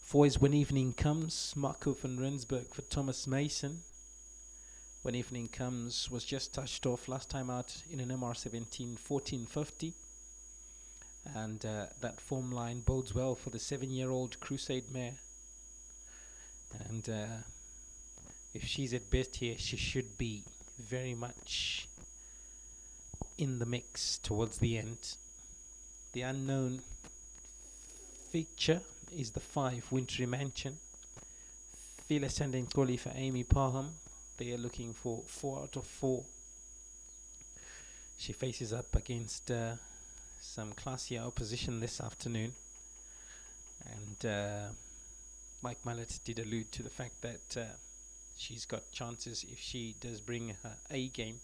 4 is When Evening Comes, Marco van Rensburg for Thomas Mason. When Evening Comes was just touched off last time out in an MR17 1450. And that form line bodes well for the 7-year-old Crusade mare. And if she's at best here, she should be very much in the mix towards the end. The unknown feature is the 5 Wintry Mansion. Fila Sanding Toli for Amy Parham. They are looking for 4 out of 4. She faces up against some classier opposition this afternoon, and Mike Mallet did allude to the fact that she's got chances. If she does bring her A game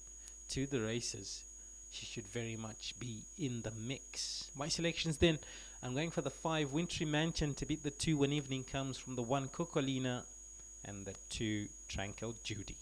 to the races, she should very much be in the mix. My selections then, I'm going for the 5 Wintry Mansion to beat the 2 When Evening Comes from the 1 Cocolina and the 2 Tranquil Judy.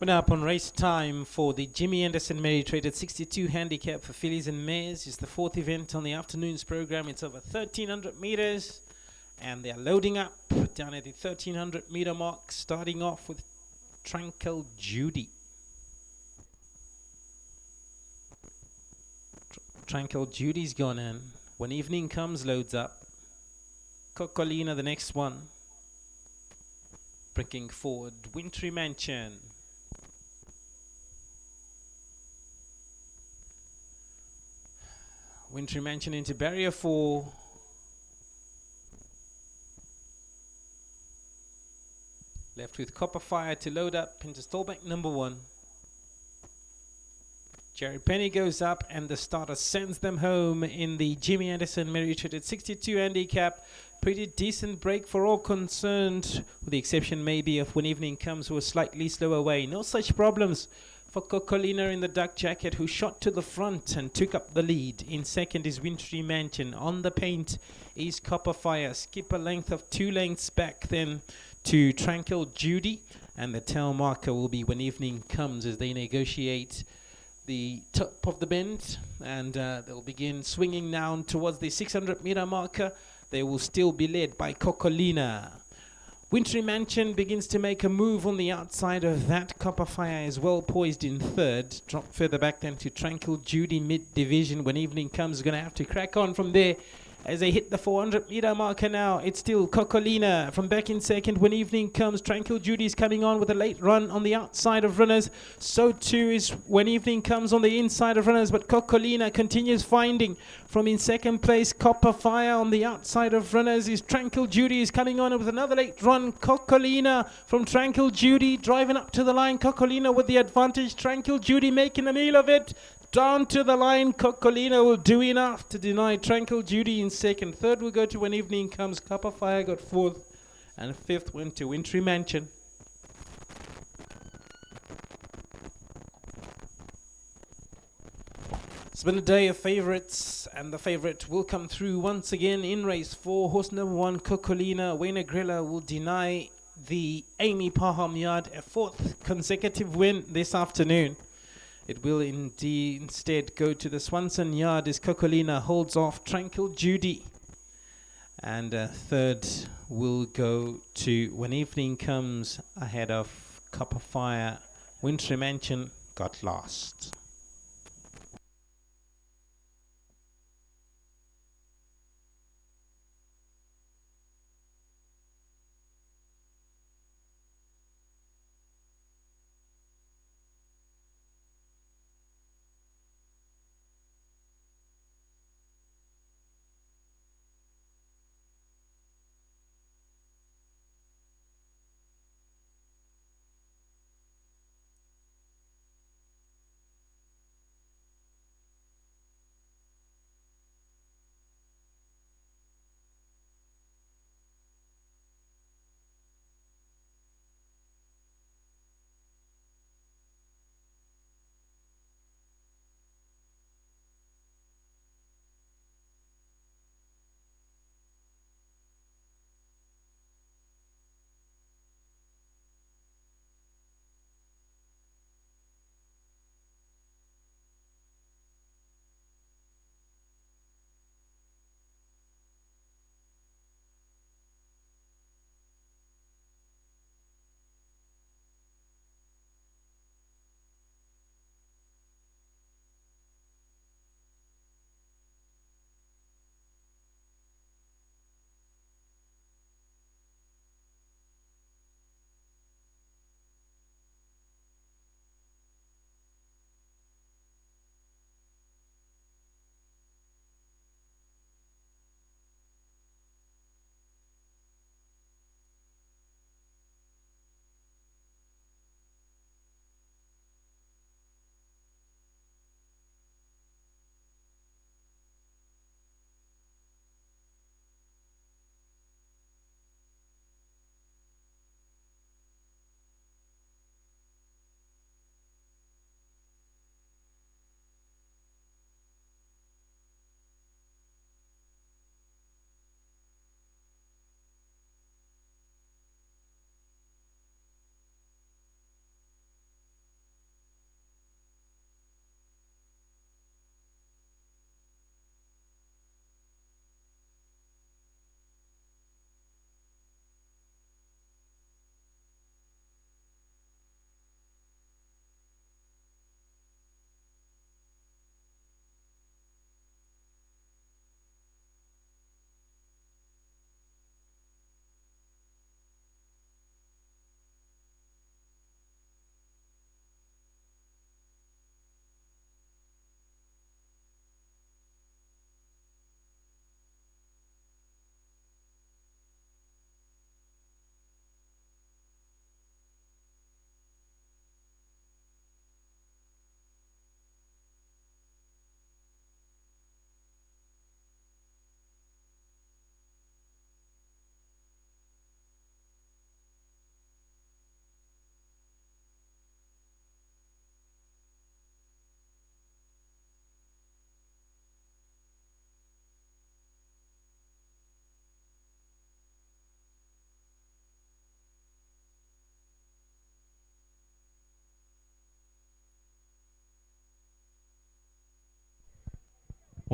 We're now up on race time for the Jimmy Anderson Mary Traded 62 handicap for fillies and mares. It's the fourth event on the afternoon's program. It's over 1,300 meters, and they're loading up down at the 1,300 meter mark, starting off with Tranquil Judy. Tranquil Judy's gone in. When evening comes, loads up. Cocolina, the next one. Bringing forward Wintry Mansion. Wintry Mansion into barrier 4. Left with Copper Fire to load up into stallback number 1. Jerry Penny goes up and the starter sends them home in the Jimmy Anderson Mary Traded 62 handicap. Pretty decent break for all concerned, with the exception maybe of When Evening Comes, who was slightly slower away. No such problems for Cocolina in the duck jacket, who shot to the front and took up the lead. In second is Wintry Mansion. On the paint is Copper Fire. Skip a length of 2 lengths back then to Tranquil Judy. And the tail marker will be When Evening Comes as they negotiate the top of the bend. And they'll begin swinging now towards the 600 meter marker. They will still be led by Cocolina. Wintry Mansion begins to make a move on the outside of that. Copper Fire is well poised in third. Drop further back then to Tranquil Judy mid-division. When Evening Comes, going to have to crack on from there as they hit the 400 meter marker now. It's still Cocolina from back in second. When Evening Comes, Tranquil Judy is coming on with a late run on the outside of runners. So too is When Evening Comes on the inside of runners, but Cocolina continues finding from in second place. Copper Fire on the outside of runners is Tranquil Judy is coming on with another late run. Cocolina from Tranquil Judy driving up to the line. Cocolina with the advantage. Tranquil Judy making a meal of it. Down to the line, Cocolina will do enough to deny Tranquil Judy in second. Third will go to When Evening Comes. Copper Fire got fourth. And fifth went to Wintry Mansion. It's been a day of favourites, and the favourite will come through once again in race 4. Horse number 1, Cocolina. Wayne Agrella will deny the Amy Paham yard a 4th consecutive win this afternoon. It will instead go to the Swanson yard as Cocolina holds off Tranquil Judy. And third will go to When Evening Comes ahead of Copper Fire. Wintry Mansion got last.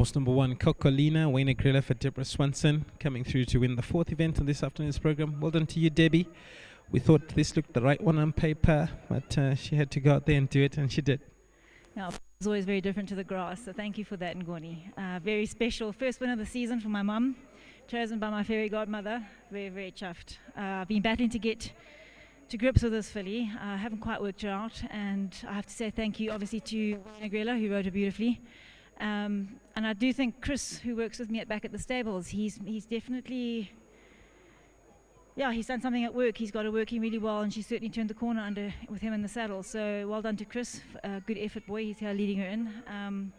Horse number 1, Cocolina, Wayne Agrella for Deborah Swanson, coming through to win the 4th event of this afternoon's program. Well done to you, Debbie. We thought this looked the right one on paper, but she had to go out there and do it, and she did. Yeah, it's always very different to the grass, so thank you for that, Ngoni. Very special. First win of the season for my mum, chosen by my fairy godmother. Very, very chuffed. I've been battling to get to grips with this filly. I haven't quite worked her out, and I have to say thank you, obviously, to Wayne Agrella, who rode her beautifully. And I do think Chris, who works with me back at the stables, he's definitely, yeah, he's done something at work. He's got her working really well, and she certainly turned the corner with him in the saddle. So well done to Chris, good effort, boy. He's here leading her in.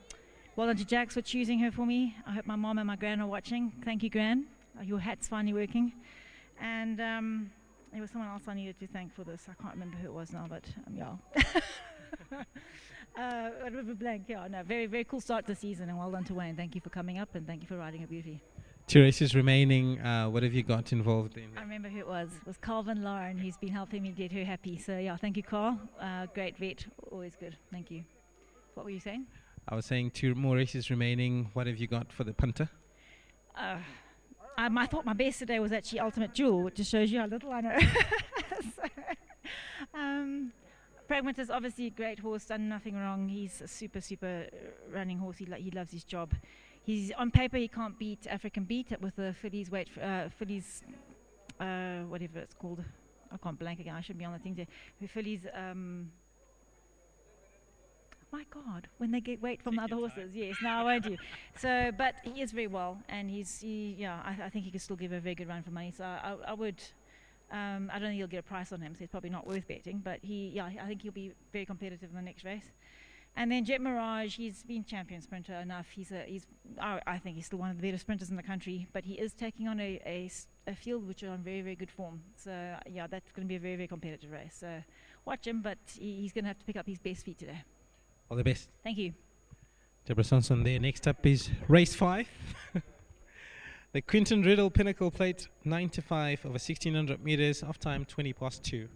Well done to Jax for choosing her for me. I hope my mom and my gran are watching. Thank you, Gran. Your hat's finally working. And there was someone else I needed to thank for this. I can't remember who it was now, but yeah. A bit of a blank, yeah. No, very, very cool start to the season, and well done to Wayne. Thank you for coming up, and thank you for riding a beauty. 2 races remaining. What have you got involved in? I remember who it was. It was Calvin Lauren, who's been helping me get her happy. So yeah, thank you, Carl. Great vet, always good. Thank you. What were you saying? I was saying 2 more races remaining. What have you got for the punter? I thought my best today was actually Ultimate Jewel, which just shows you how little I know. Pragmat is obviously a great horse, done nothing wrong. He's a super, super running horse. He loves his job. He's on paper, he can't beat African Beat with the fillies weight, fillies, whatever it's called. I can't blank again. I shouldn't be on the thing there. The fillies, my God, when they get weight from the other horses, yes, no, I won't do. So, but he is very well, and I think he could still give a very good run for money. So I would. I don't think he'll get a price on him, so it's probably not worth betting. But I think he'll be very competitive in the next race. And then Jet Mirage, he's been champion sprinter enough. I think he's still one of the better sprinters in the country. But he is taking on a field which are on very, very good form. So yeah, that's going to be a very, very competitive race. So watch him, but he's going to have to pick up his best feet today. All the best. Thank you. Deborah Swanson there. Next up is race 5. The Quinton Riddle Pinnacle Plate, 9 to 5 over 1600 meters, off time 20 past 2.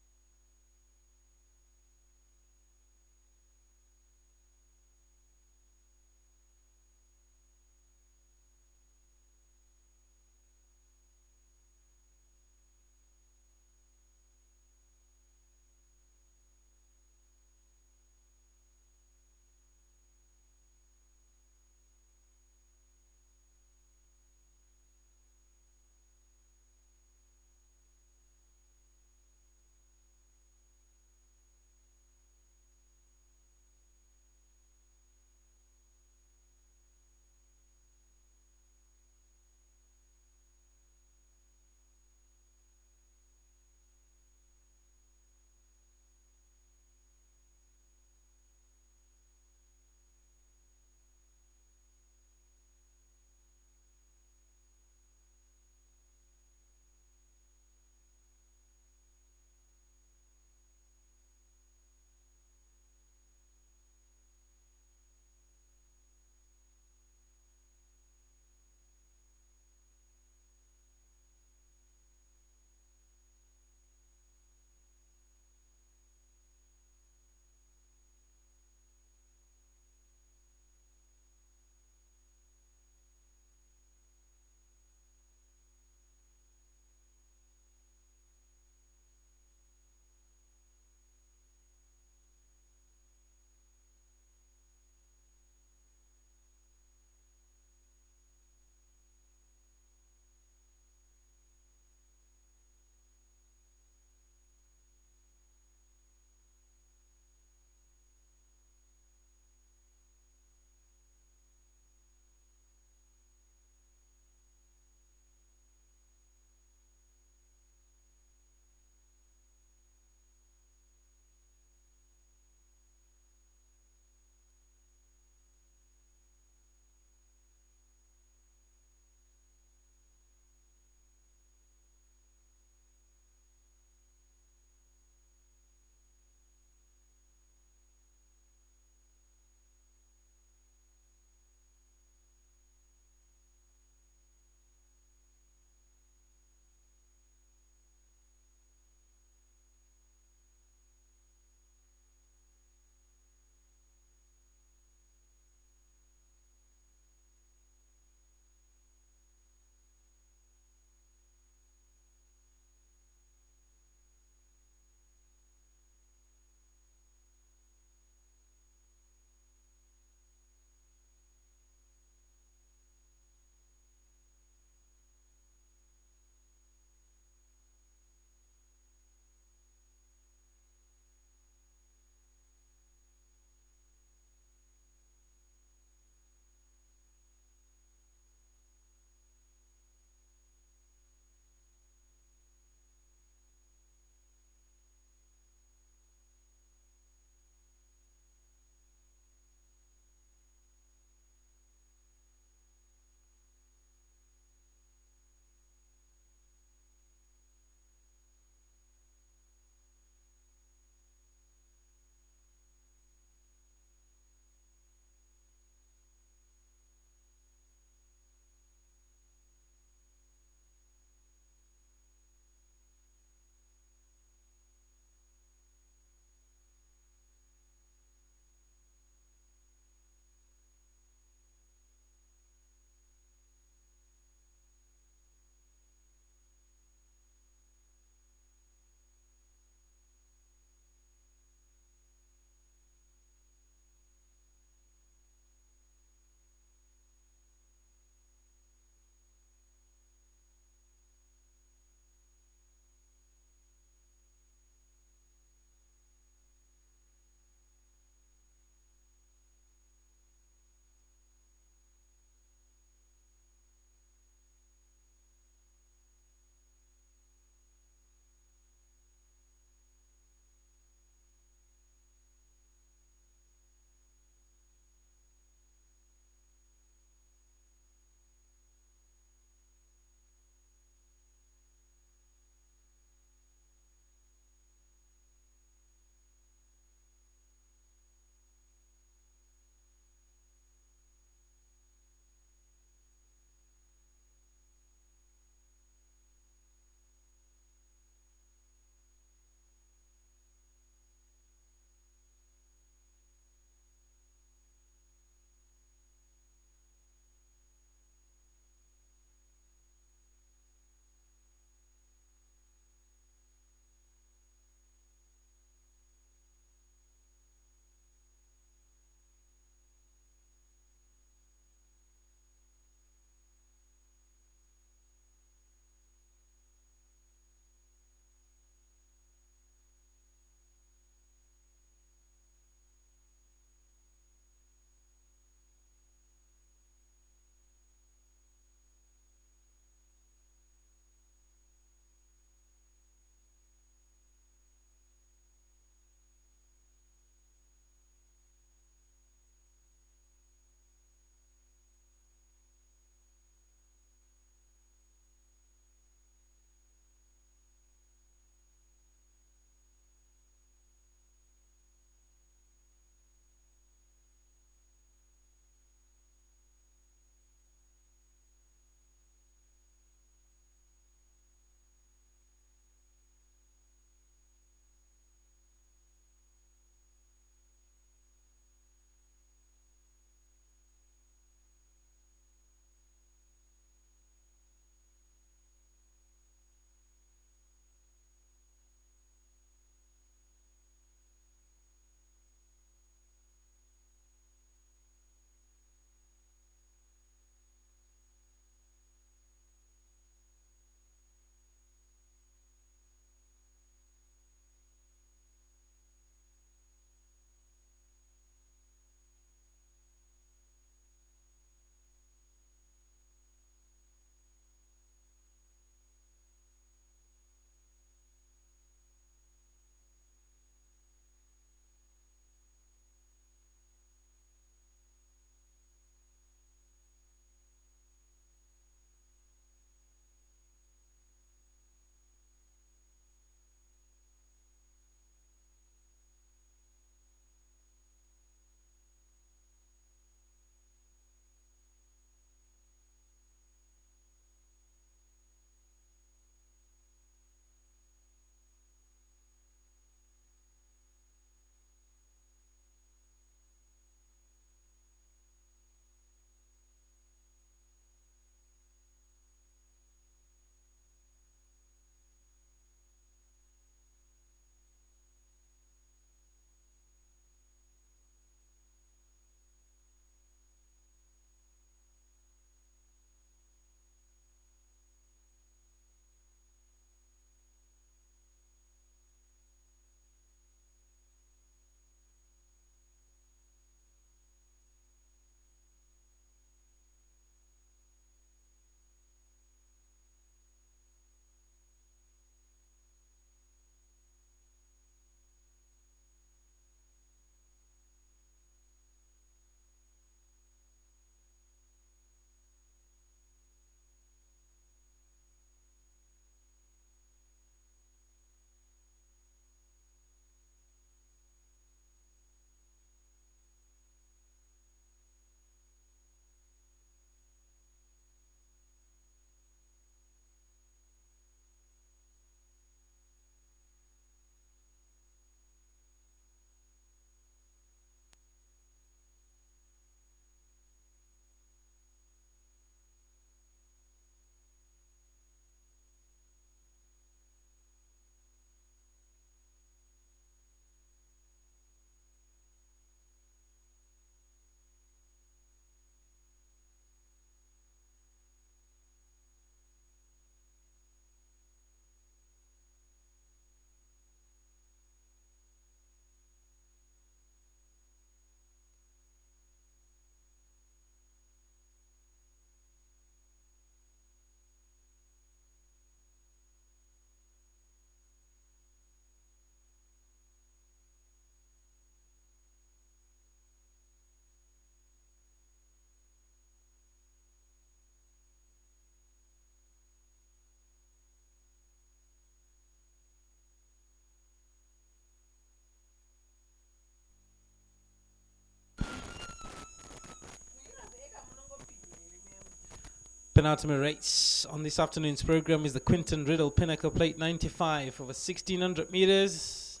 penultimate race on this afternoon's program is the Quinton Riddle Pinnacle Plate 95 over 1600 meters.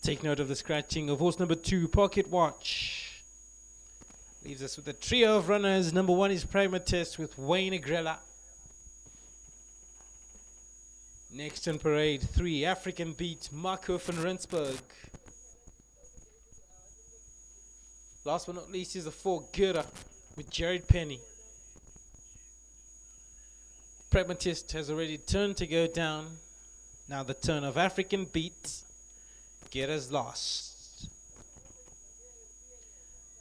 Take note of the scratching of horse number 2, Pocket Watch. Leaves us with a trio of runners. Number 1 is Pragmatist with Wayne Agrella. Next in parade, 3, African Beat, Marco van Rensburg. Last but not least is the 4, Gura with Jared Penny. Pragmatist has already turned to go down. Now the turn of African Beat. Gura's lost.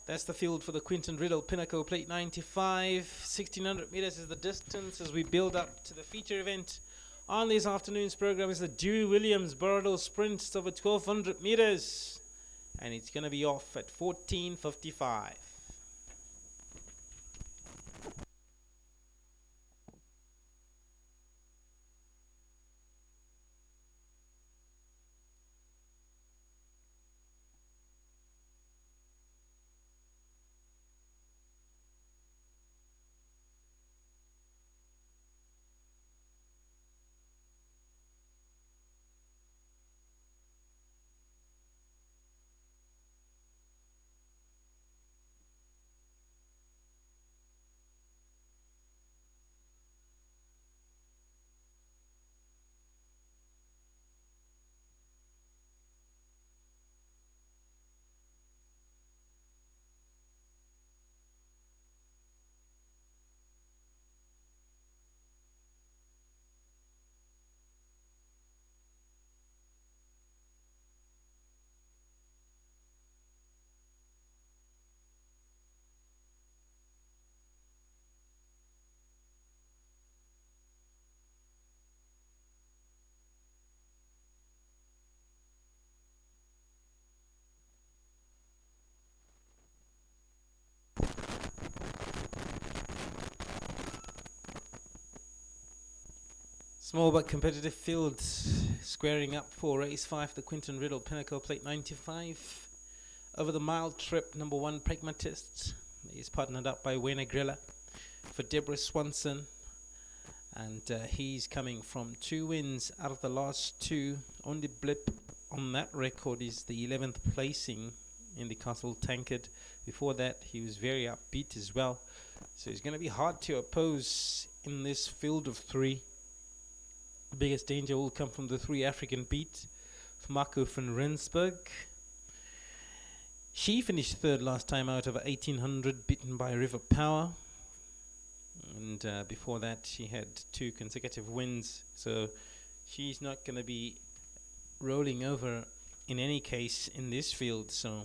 That's the field for the Quinton Riddle Pinnacle Plate 95. 1600 meters is the distance as we build up to the feature event. On this afternoon's program is the Dewey Williams Borrowdale Sprint. It's over 1200 meters. And it's going to be off at 14:55. Small but competitive field squaring up for race 5, the Quinton Riddle Pinnacle Plate 95. Over the mile trip, number 1, Pragmatist. He's partnered up by Wayne Agrella for Deborah Swanson. And he's coming from 2 wins out of the last 2. Only blip on that record is the 11th placing in the Castle Tankard. Before that, he was very upbeat as well. So it's going to be hard to oppose in this field of 3. The biggest danger will come from the 3, African Beat, Marco van Rensburg. She finished 3rd last time out over 1800, beaten by River Power. And before that, she had 2 consecutive wins. So she's not going to be rolling over in any case in this field. So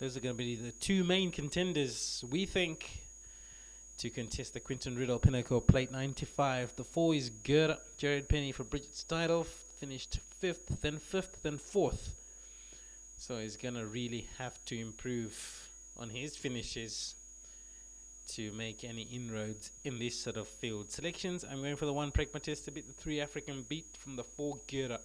those are going to be the 2 main contenders, we think, to contest the Quinton Riddle Pinnacle Plate 95. The 4 is Gura, Jared Penny for Bridget Steidel, finished 5th, then 5th, then 4th. So he's going to really have to improve on his finishes to make any inroads in this sort of field. Selections, I'm going for the 1, Pragmatist, to beat the 3, African Beat, from the 4, Gura.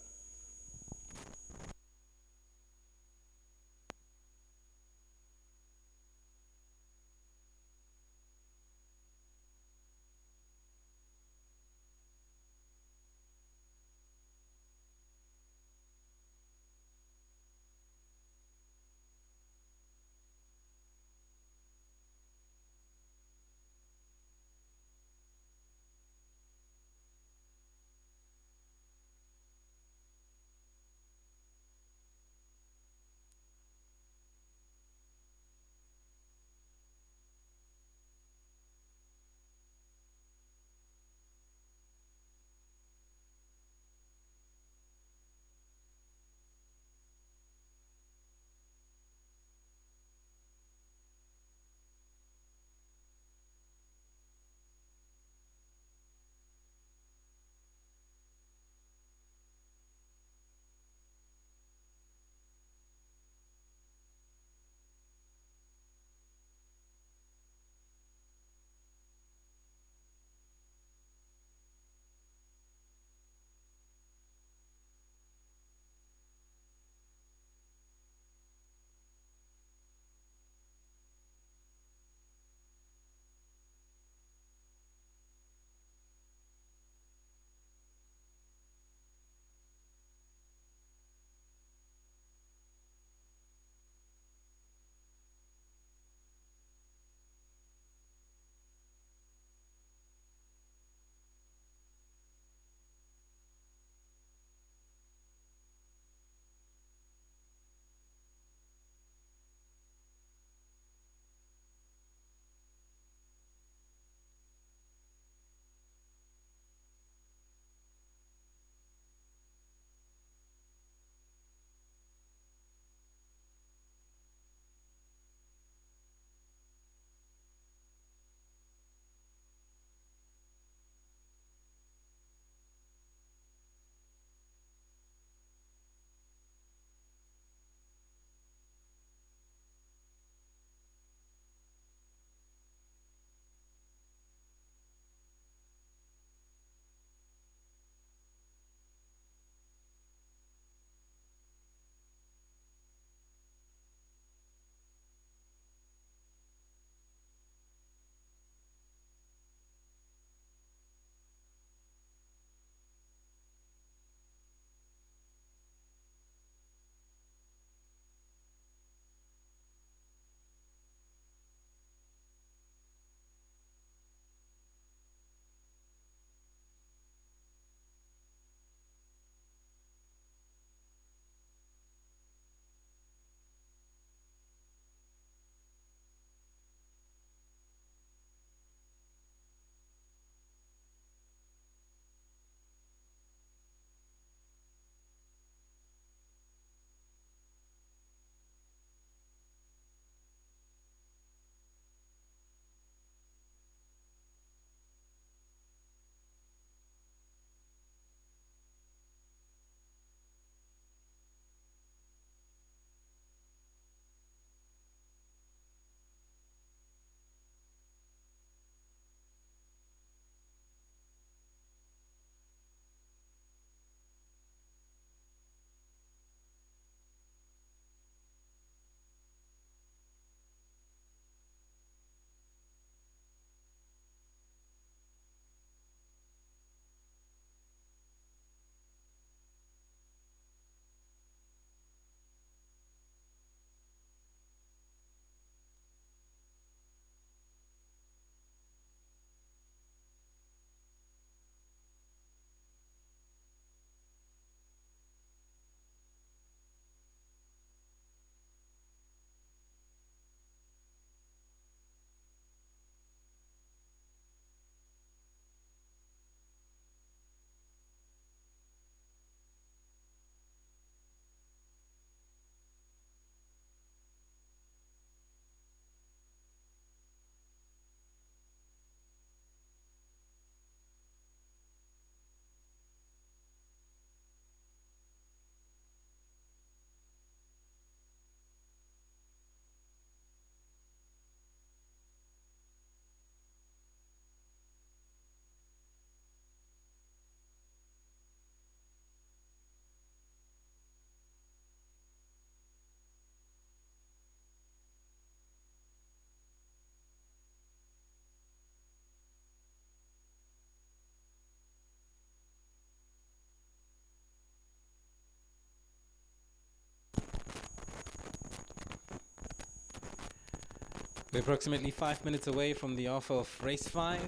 We're approximately 5 minutes away from the off of race 5.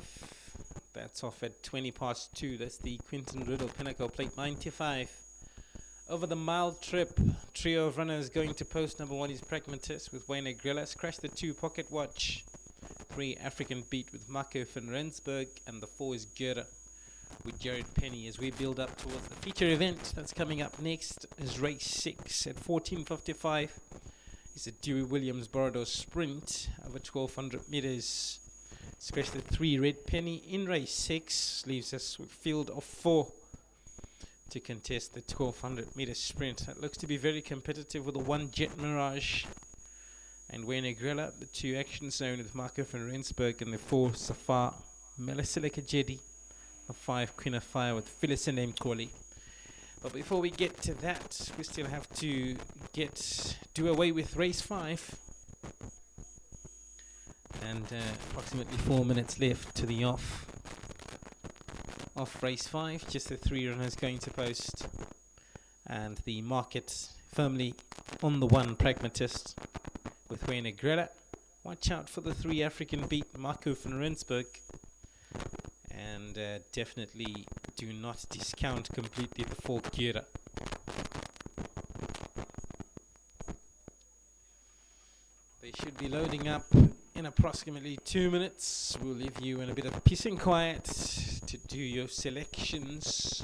That's off at 20 past 2. That's the Quinton Riddle Pinnacle Plate 95. Over the mile trip, trio of runners going to post number 1 is Pragmatist with Wayne Agrella. Scratch the 2 Pocket Watch. 3 African Beat with Marco van Rensburg. And the 4 is Gerda with Jared Penny. As we build up towards the feature event that's coming up next is race 6 at 14:55. It's a DEWI Williams Borrowdale Sprint over 1200 meters. Scratch the 3 Red Penny in race 6. Leaves us with field of 4 to contest the 1200 meter sprint. That looks to be very competitive with the 1 Jet Mirage and Wayne Agrella, the 2 Action Zone with Marco van Rensburg, and the 4 Safar Melisilica Jedi, the 5 Queen of Fire with Phyllis and Mkoli. But before we get to that, we still have to do away with race 5. And approximately 4 minutes left to the off race 5. Just the 3 runners going to post. And the market firmly on the 1 Pragmatist with Wayne Agrella. Watch out for the 3 African Beat, Marco van Rensburg. And definitely do not discount completely the 4 Kira. They should be loading up in approximately 2 minutes. We'll leave you in a bit of peace and quiet to do your selections.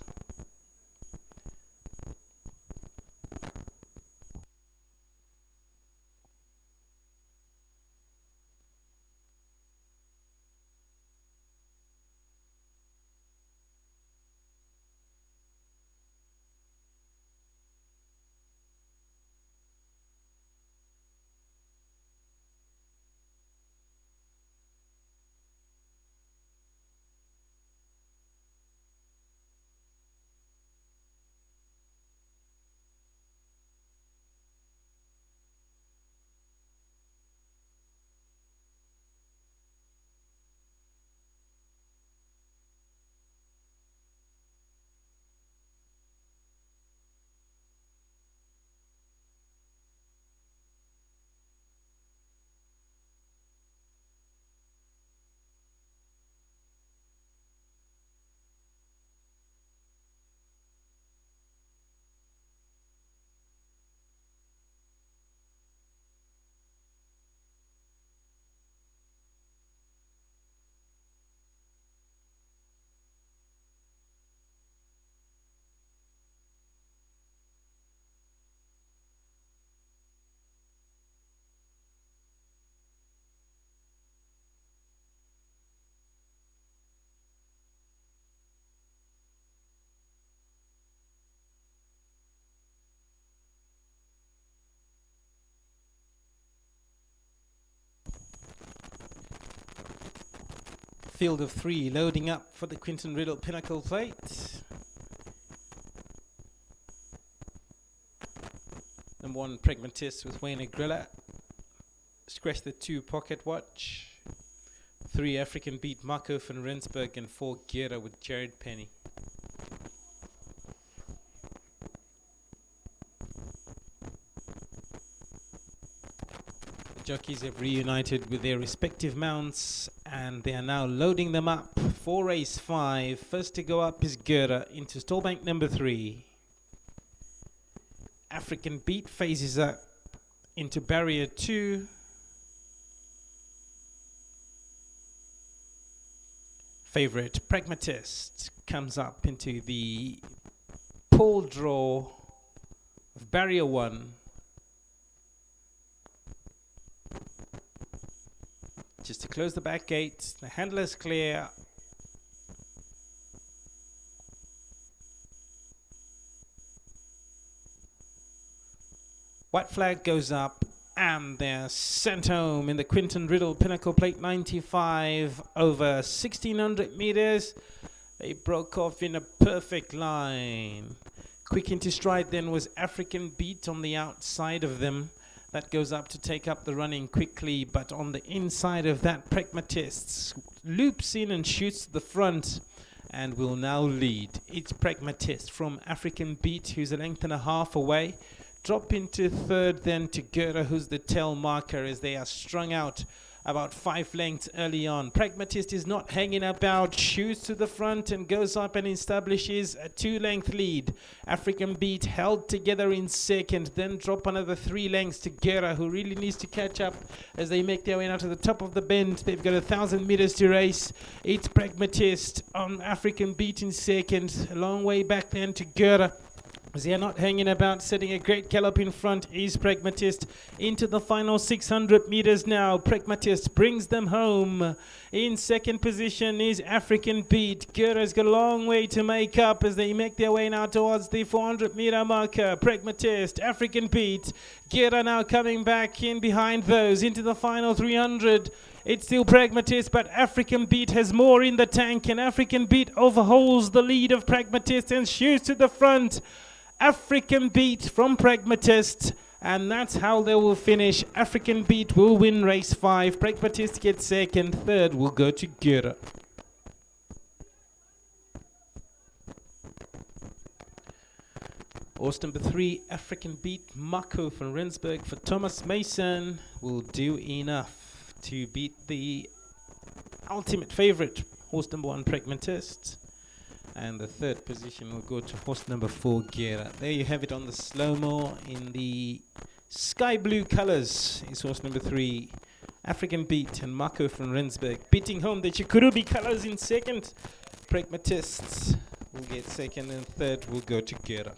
Field of 3 loading up for the Quinton Riddle Pinnacle Plate. Number 1 Pragmatist with Wayne Agrella. Scratch the 2 Pocket Watch. 3 African Beat, Marco van Rensburg, and 4 Gera with Jared Penny. Jockeys have reunited with their respective mounts and they are now loading them up for race 5. First to go up is Gerda into stallbank number 3. African Beat phases up into barrier 2. Favorite Pragmatist comes up into the pole draw of barrier 1. Just to close the back gate, the handler is clear. White flag goes up and they're sent home in the Quinton Riddle Pinnacle Plate 95 over 1600 meters. They broke off in a perfect line. Quick into stride then was African Beat on the outside of them. That goes up to take up the running quickly, but on the inside of that, Pragmatist loops in and shoots to the front and will now lead. It's Pragmatist from African Beat, who's a length and a half away. Drop into third then to Gerda, who's the tail marker as they are strung out about 5 lengths early on. Pragmatist is not hanging about, shoots to the front and goes up and establishes a 2-length lead. African Beat held together in second, then drop another 3 lengths to Gera, who really needs to catch up as they make their way now to the top of the bend. They've got 1,000 meters to race. It's Pragmatist on African Beat in second, a long way back then to Gera. They are not hanging about, setting a great gallop in front is Pragmatist. Into the final 600 meters now. Pragmatist brings them home. In second position is African Beat. Gera's got a long way to make up as they make their way now towards the 400 meter marker. Pragmatist, African Beat. Gera now coming back in behind those into the final 300. It's still Pragmatist, but African Beat has more in the tank, and African Beat overhauls the lead of Pragmatist and shoots to the front. African Beat from Pragmatist, and that's how they will finish. African Beat will win race 5. Pragmatist gets second. Third will go to Gera. Horse number 3, African Beat, Mako from Rensburg for Thomas Mason, will do enough to beat the ultimate favorite, horse number 1, Pragmatist. And the third position will go to horse number 4, Gera. There you have it on the slow-mo in the sky blue colors. Is horse number 3, African Beat, and Mako from Rensburg, beating home the Chikurubi colors in second. Pragmatists will get second, and third will go to Gera.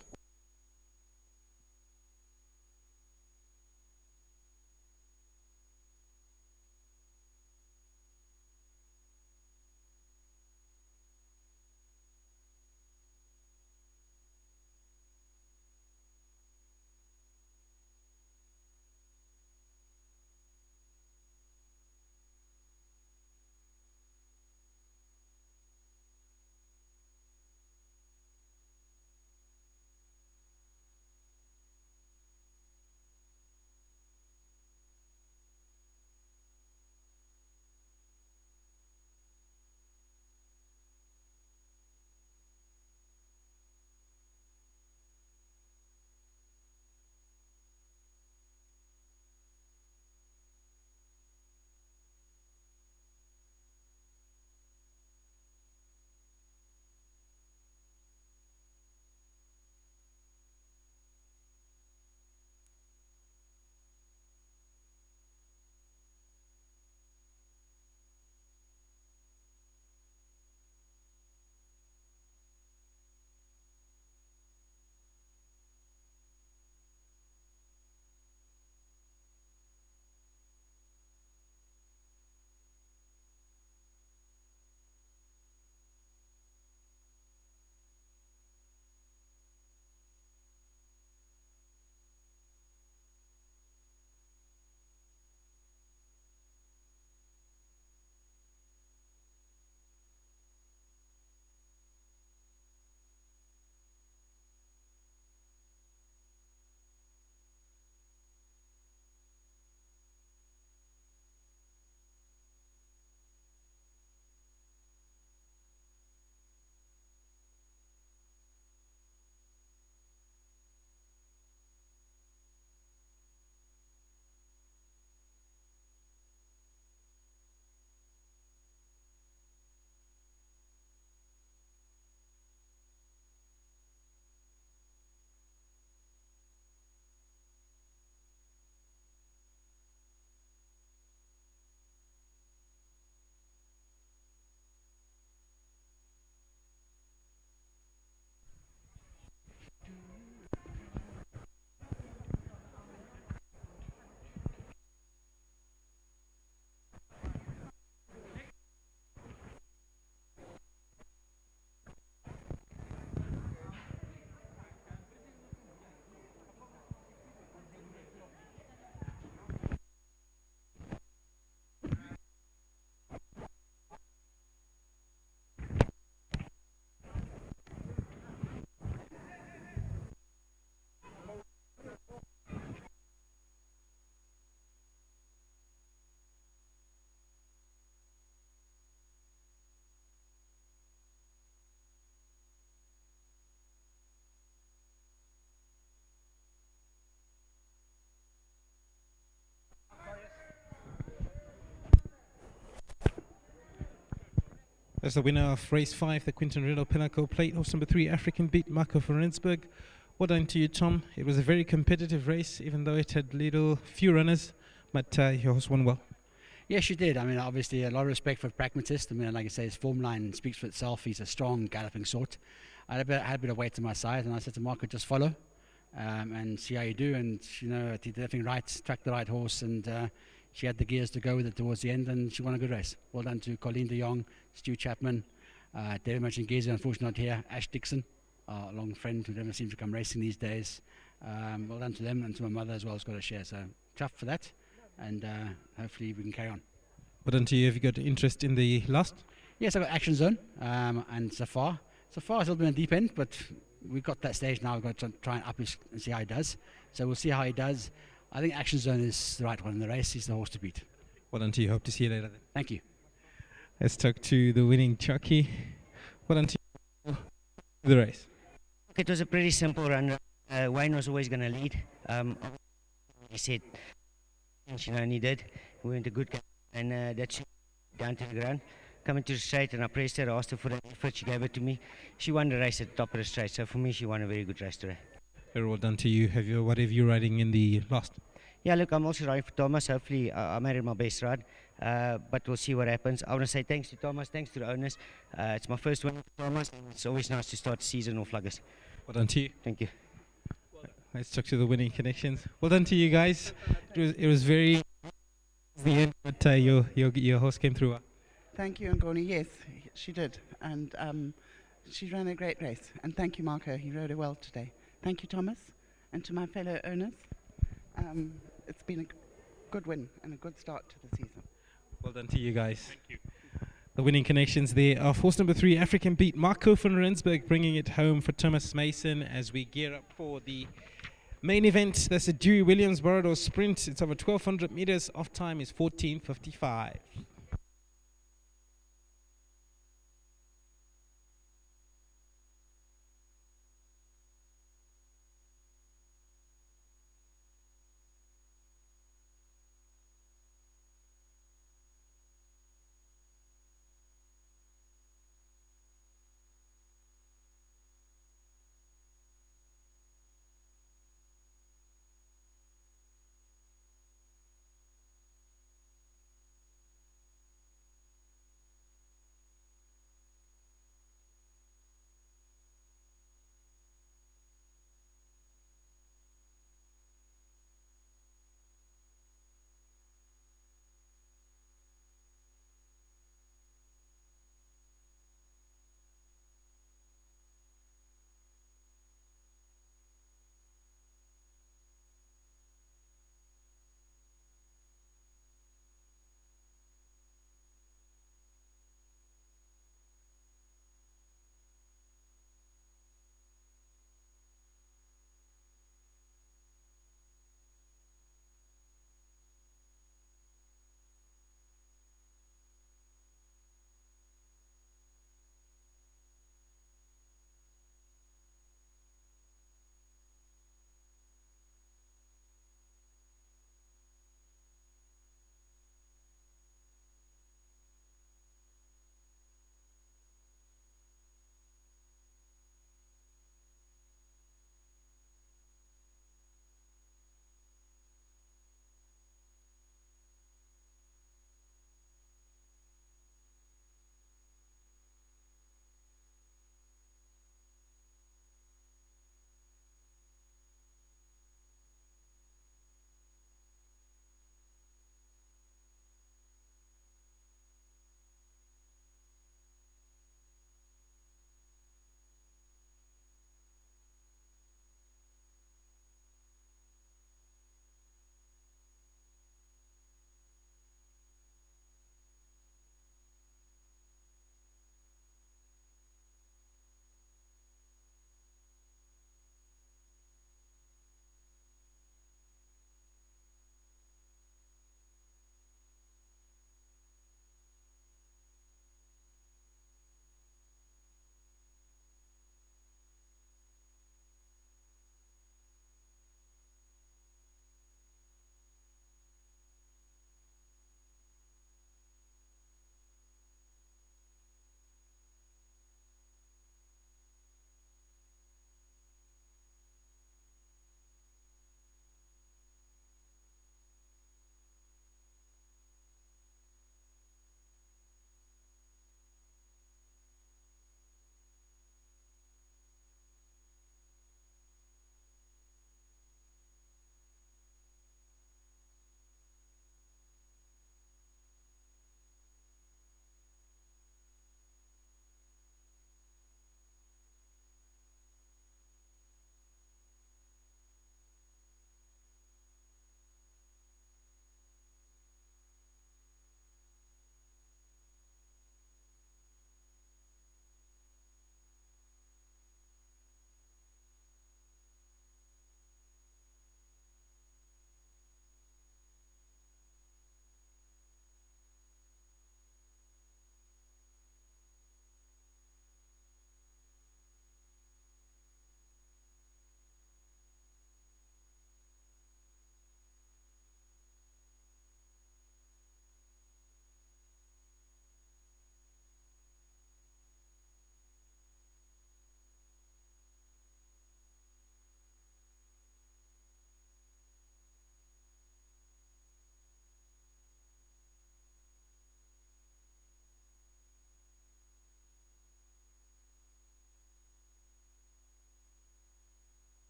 As the winner of race 5, the Quinton Riddle Pinnacle Plate, horse number 3, African Beat, Marco van Rensburg. Well done to you, Tom. It was a very competitive race, even though it had few runners, but your horse won well. Yes, she did. I mean, obviously, a lot of respect for Pragmatist. I mean, like I say, his form line speaks for itself. He's a strong, galloping sort. I had a bit of weight to my side, and I said to Marco, just follow and see how you do. And, you know, he did everything right, tracked the right horse, and she had the gears to go with it towards the end, and she won a good race. Well done to Colleen de Jong, Stu Chapman, David Merchant-Giza, unfortunately not here, Ash Dixon, a long friend who never seems to come racing these days. Well done to them, and to my mother as well, who's got a share. So, tough for that, and hopefully we can carry on. Well done to you. Have you got interest in the last? Yes, I've got Action Zone and Safar. Safar's a little bit in the deep end, but we've got that stage now. We've got to try and up his and see how he does. So we'll see how he does. I think Action Zone is the right one in the race. He's the horse to beat. Well done to you. Hope to see you later then. Thank you. Let's talk to the winning Chucky. Well done to you. The race. It was a pretty simple run. Wayne was always going to lead. He said, and he did. We went a good game, and that's down to the ground. Coming to the straight, and I pressed her, asked her for the effort, she gave it to me. She won the race at the top of the straight, so for me, she won a very good race today. Very well done to you. What have you riding in the last? Yeah, look, I'm also riding for Thomas. Hopefully, I made it my best ride, but we'll see what happens. I want to say thanks to Thomas, thanks to the owners. It's my first win for Thomas, and it's always nice to start the season off like this. Well done to you. Thank you. Let's talk to the winning connections. Well done to you guys. It was very the end, but your horse came through. Thank you, Ngoni. Yes, she did, and she ran a great race. And thank you, Marco. He rode her well today. Thank you, Thomas, and to my fellow owners. It's been a good win and a good start to the season. Well done to you guys. Thank you. The winning connections there are horse number 3, African Beat, Marco van Rensburg, bringing it home for Thomas Mason as we gear up for the main event. That's the DEWI Williams Borrowdale Sprint. It's over 1,200 meters. Off time is 14:55.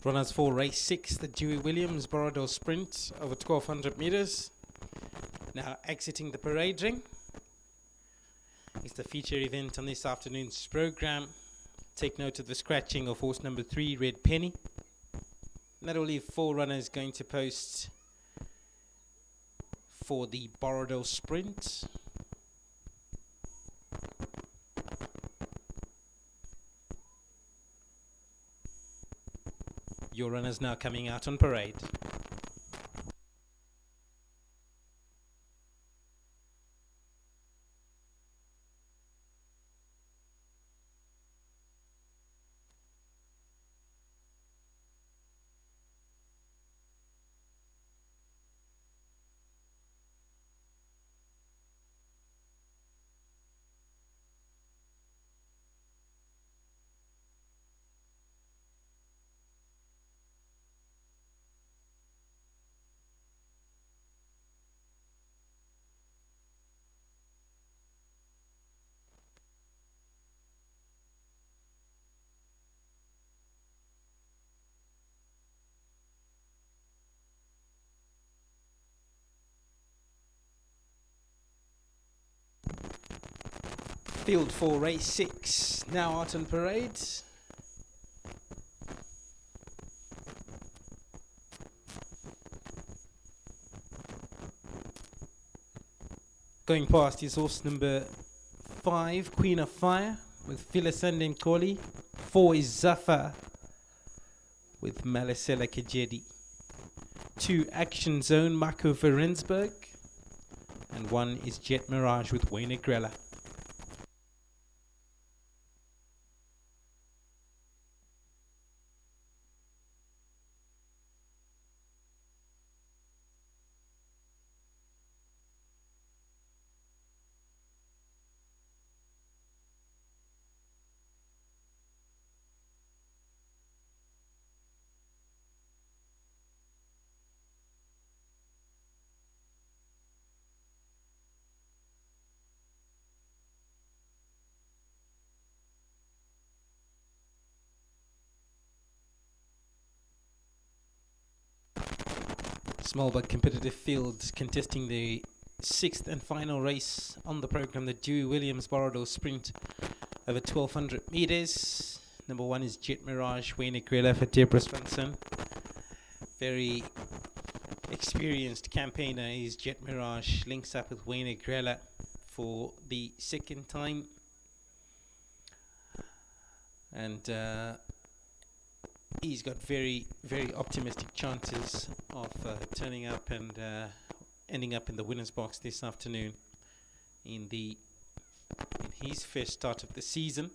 Runners for race 6, the DEWI Williams Borrowdale Sprint over 1200 meters. Now exiting the parade ring. It's the feature event on this afternoon's program. Take note of the scratching of horse number 3, Red Penny. That'll leave 4 runners going to post for the Borrowdale Sprint. Your runners now coming out on parade. Field for race 6, now out on parade. Going past is horse number 5, Queen of Fire, with Phyllis and Collie. 4 is Zafar, with Malasela Kejedi. 2, Action Zone, Marco Verensberg. And 1 is Jet Mirage with Wayne Grella. Small but competitive field contesting the 6th and final race on the program, the DEWI Williams Borrowdale Sprint over 1200 meters. Number 1 is Jet Mirage, Wayne Grella for Deborah Swanson. Very experienced campaigner is Jet Mirage, links up with Wayne Grella for the 2nd time. And he's got very, very optimistic chances of turning up and ending up in the winner's box this afternoon in his first start of the season.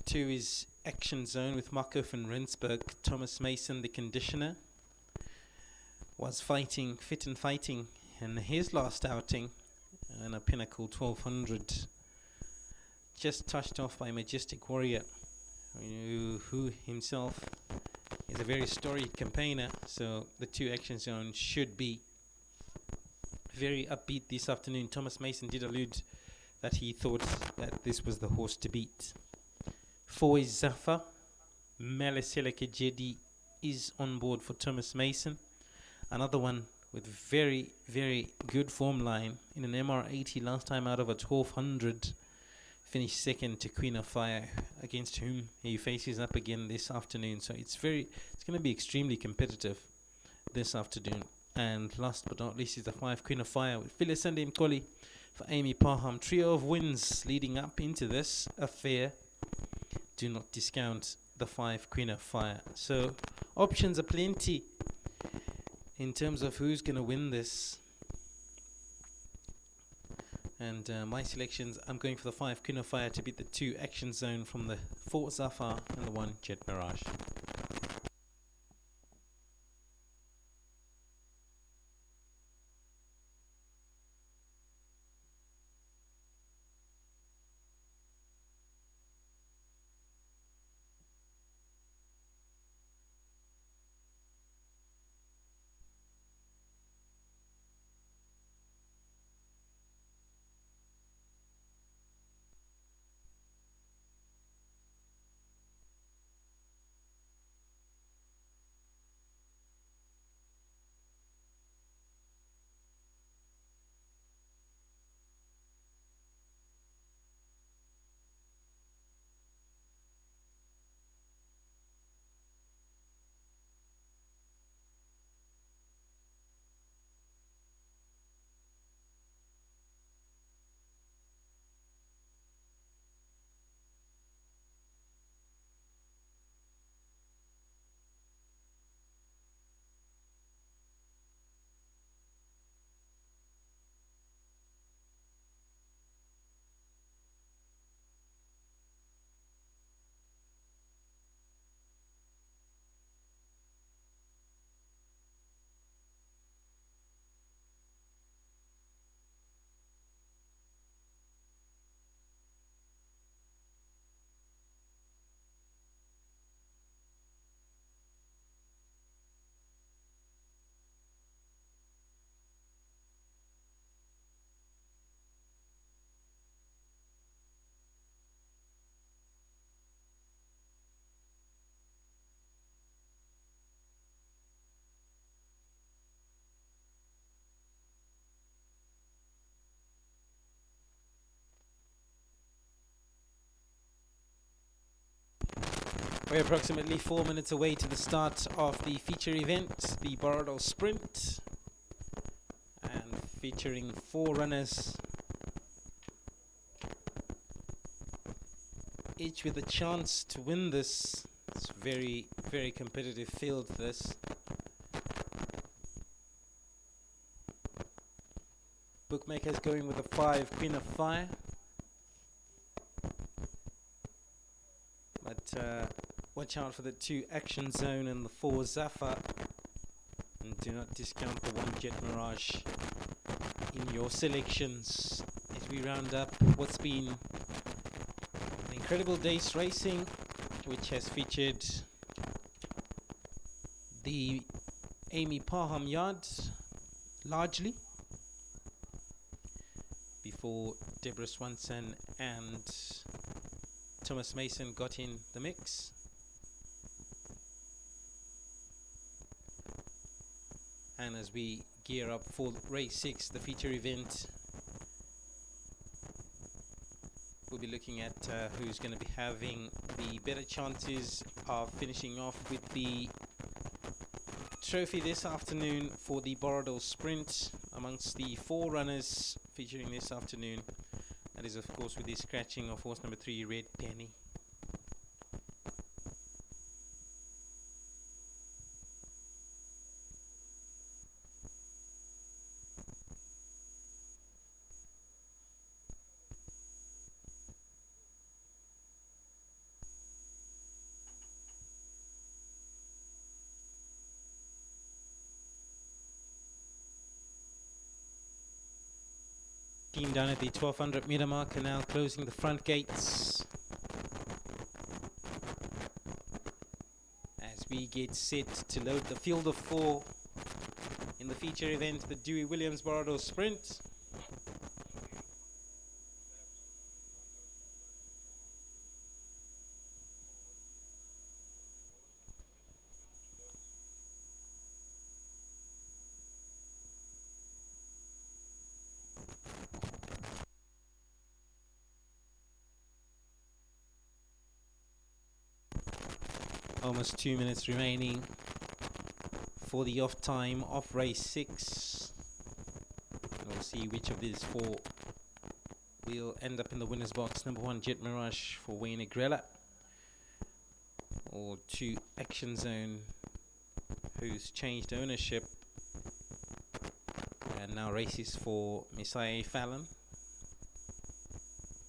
2 is Action Zone with Markov and Rensburg. Thomas Mason, the conditioner, was fighting, fit and fighting in his last outing in a Pinnacle 1200. Just touched off by Majestic Warrior, who himself is a very storied campaigner, so the 2 Action Zones should be very upbeat this afternoon. Thomas Mason did allude that he thought that this was the horse to beat. 4 is Zafar. Malasela Kejedi is on board for Thomas Mason. Another one with very, very good form line in an MR80 last time out of a 1200. Finished 2nd to Queen of Fire, against whom he faces up again this afternoon. So it's going to be extremely competitive this afternoon. And last but not least is the 5 Queen of Fire with Phyllis and Mkoli for Amy Parham. Trio of wins leading up into this affair. Do not discount the 5 Queen of Fire. So options are plenty in terms of who's going to win this. And my selections, I'm going for the 5 Queen of Fire to beat the 2 Action Zone from the 4 Zafar and the 1 Jet Mirage. We're approximately 4 minutes away to the start of the feature event, the Borrowdale Sprint, and featuring 4 runners, each with a chance to win this. It's very, very competitive field, this. Bookmakers going with the 5 Queen of Fire. But watch out for the 2 Action Zone and the 4 Zafar. And do not discount the 1 Jet Mirage in your selections as we round up what's been an incredible day's racing, which has featured the Amy Parham yard largely, before Deborah Swanson and Thomas Mason got in the mix. And as we gear up for race 6, the feature event, we'll be looking at who's going to be having the better chances of finishing off with the trophy this afternoon for the Borrowdale Sprint amongst the 4 runners featuring this afternoon. That is, of course, with the scratching of horse number 3, Red Penny. Team down at the 1200 meter mark and now closing the front gates as we get set to load the field of 4 in the feature event, the DEWI Williams Borrowdale Sprint. Almost 2 minutes remaining for the off time of race 6. And we'll see which of these 4 will end up in the winner's box. Number 1 Jet Mirage for Wayne Agrella, or 2 Action Zone, who's changed ownership and now races for Messiah Fallon.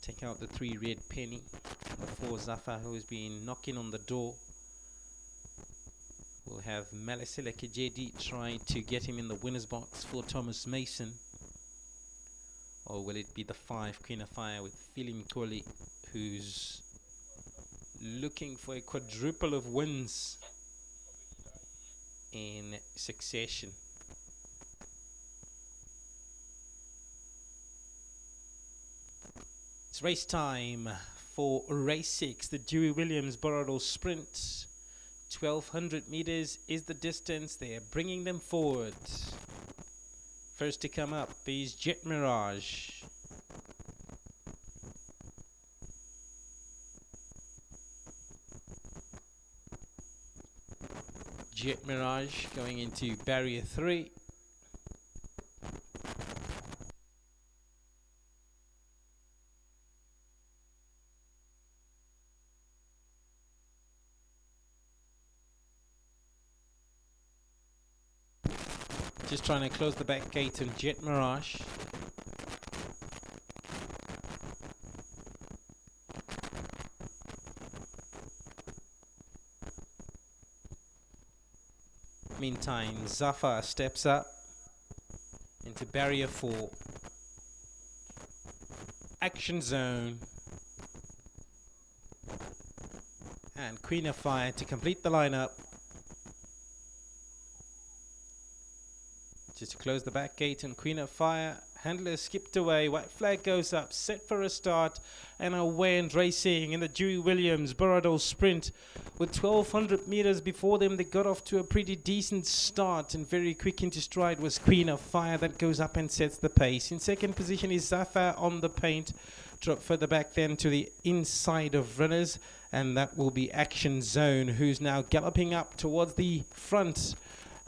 Take out the 3 Red Penny, the 4 Zafar, who's been knocking on the door. We'll have Malisela Kejedi trying to get him in the winner's box for Thomas Mason. Or will it be the 5 Queen of Fire with Philly Mkoli, who's looking for a quadruple of wins in succession? It's race time for race 6, the DEWI Williams Borrowdale Sprint. 1200 meters is the distance. They are bringing them forward. First to come up is Jet Mirage. Jet Mirage going into barrier 3. Just trying to close the back gate on Jet Mirage. Meantime, Zafar steps up into barrier 4. Action Zone. And Queen of Fire to complete the lineup. Just to close the back gate and Queen of Fire. Handler skipped away. White flag goes up. Set for a start. And away and racing in the DEWI Williams Borrowdale Sprint. With 1200 meters before them, they got off to a pretty decent start. And very quick into stride was Queen of Fire. That goes up and sets the pace. In second position is Zafar on the paint. drop further back then to the inside of runners, and that will be Action Zone, who's now galloping up towards the front,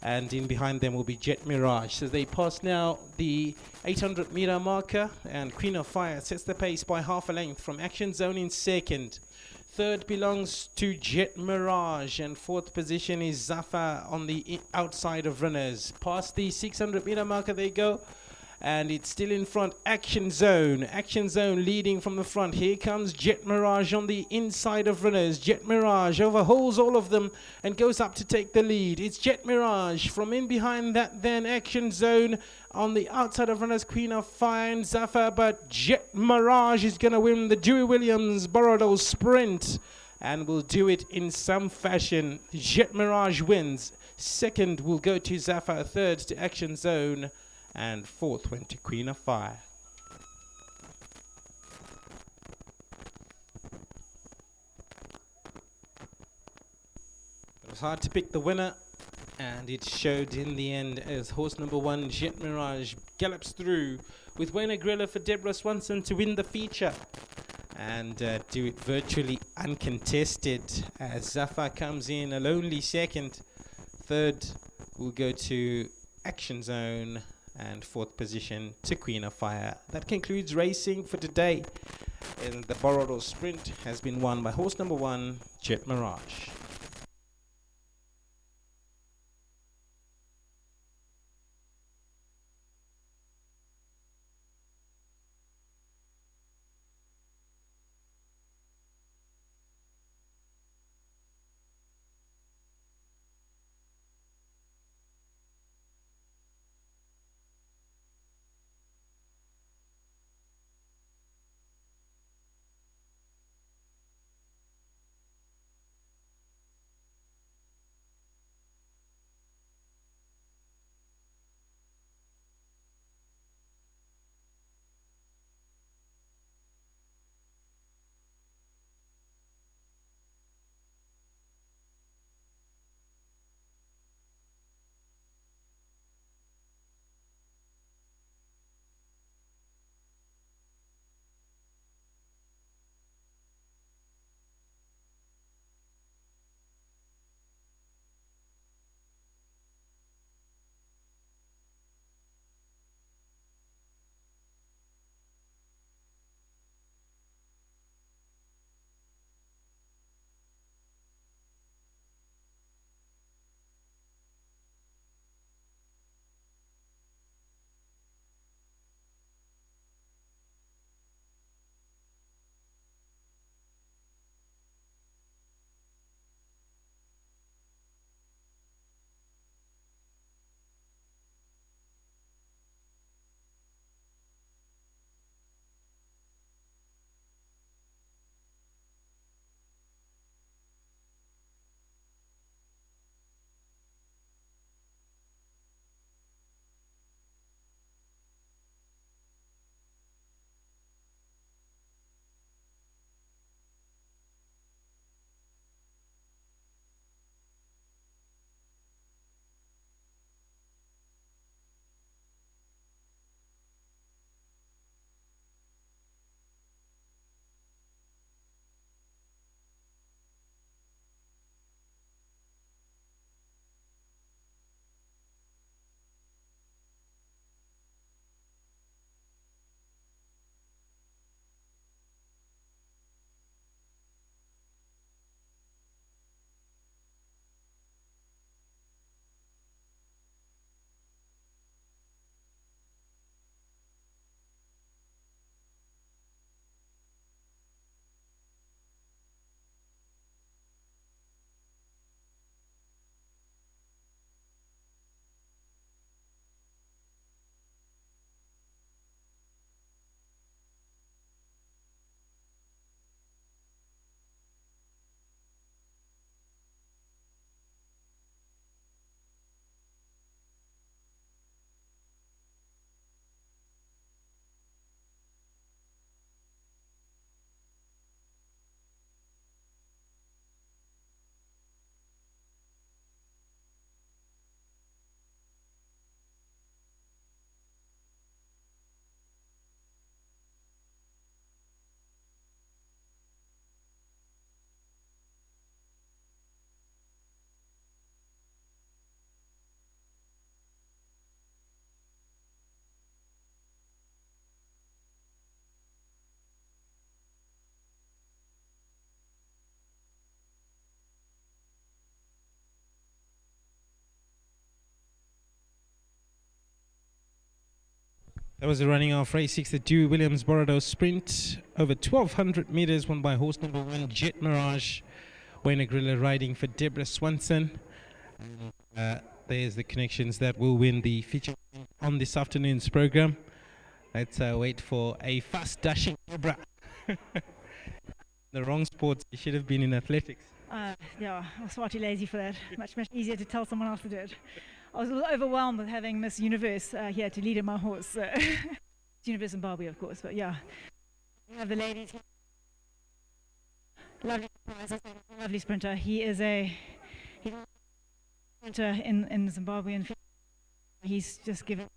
and in behind them will be Jet Mirage. So they pass now the 800 meter marker, and Queen of Fire sets the pace by half a length from Action Zone in second. Third belongs to Jet Mirage, and fourth position is Zafar on the outside of runners. Past the 600 meter marker they go, and it's still in front. Action Zone leading from the front. Here comes Jet Mirage on the inside of runners. Jet Mirage overhauls all of them and goes up to take the lead. It's Jet Mirage. From in behind that, then Action Zone on the outside of runners. Queen of Fire and Zafar, but Jet Mirage is going to win the Dewey Williams Borrowdale Sprint, and will do it in some fashion. Jet Mirage wins. Second will go to Zafar. Third to Action Zone, and fourth went to Queen of Fire. It was hard to pick the winner, and it showed in the end as horse number 1, Jet Mirage, gallops through with Wayne Agrella for Deborah Swanson to win the feature and do it virtually uncontested, as Zafar comes in a lonely second. Third will go to Action Zone, and fourth position to Queen of Fire. That concludes racing for today, and the Borrowdale Sprint has been won by horse number 1, Jet Mirage. That was a running off race 6, the DEWI Williams Borrowdale Sprint, over 1,200 meters, won by horse number 1, Jet Mirage. Wayne Agrilla riding for Deborah Swanson. There's the connections that will win the feature on this afternoon's program. Let's wait for a fast dashing Deborah. The wrong sports, you should have been in athletics. Yeah, I was far too lazy for that. Much easier to tell someone else to do it. I was a little overwhelmed with having Miss Universe here to lead in my horse. Universe Zimbabwe, of course, but yeah. We have the ladies here. Lovely surprise, lovely sprinter. He's a sprinter in Zimbabwe. He's just given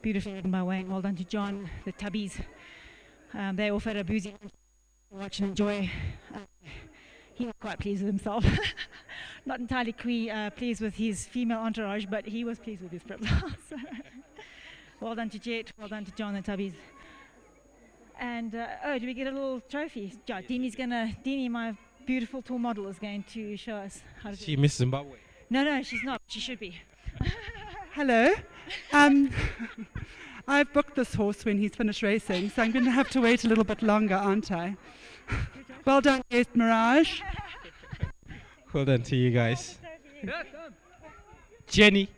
beautifully ridden by Wayne. Well done to John, the Tubbies. They all fed a boozy watch and enjoy. He was quite pleased with himself. Not entirely pleased with his female entourage, but he was pleased with his sprint. So, well done to Jet, well done to John and Tubbies. And do we get a little trophy? Yeah, Deanie, my beautiful tall model, is going to show us how to do it. She Miss Zimbabwe. No, she's not. She should be. Hello. I've booked this horse when he's finished racing, so I'm going to have to wait a little bit longer, aren't I? Well done, yes, Mirage. Well done to you guys. Jenny.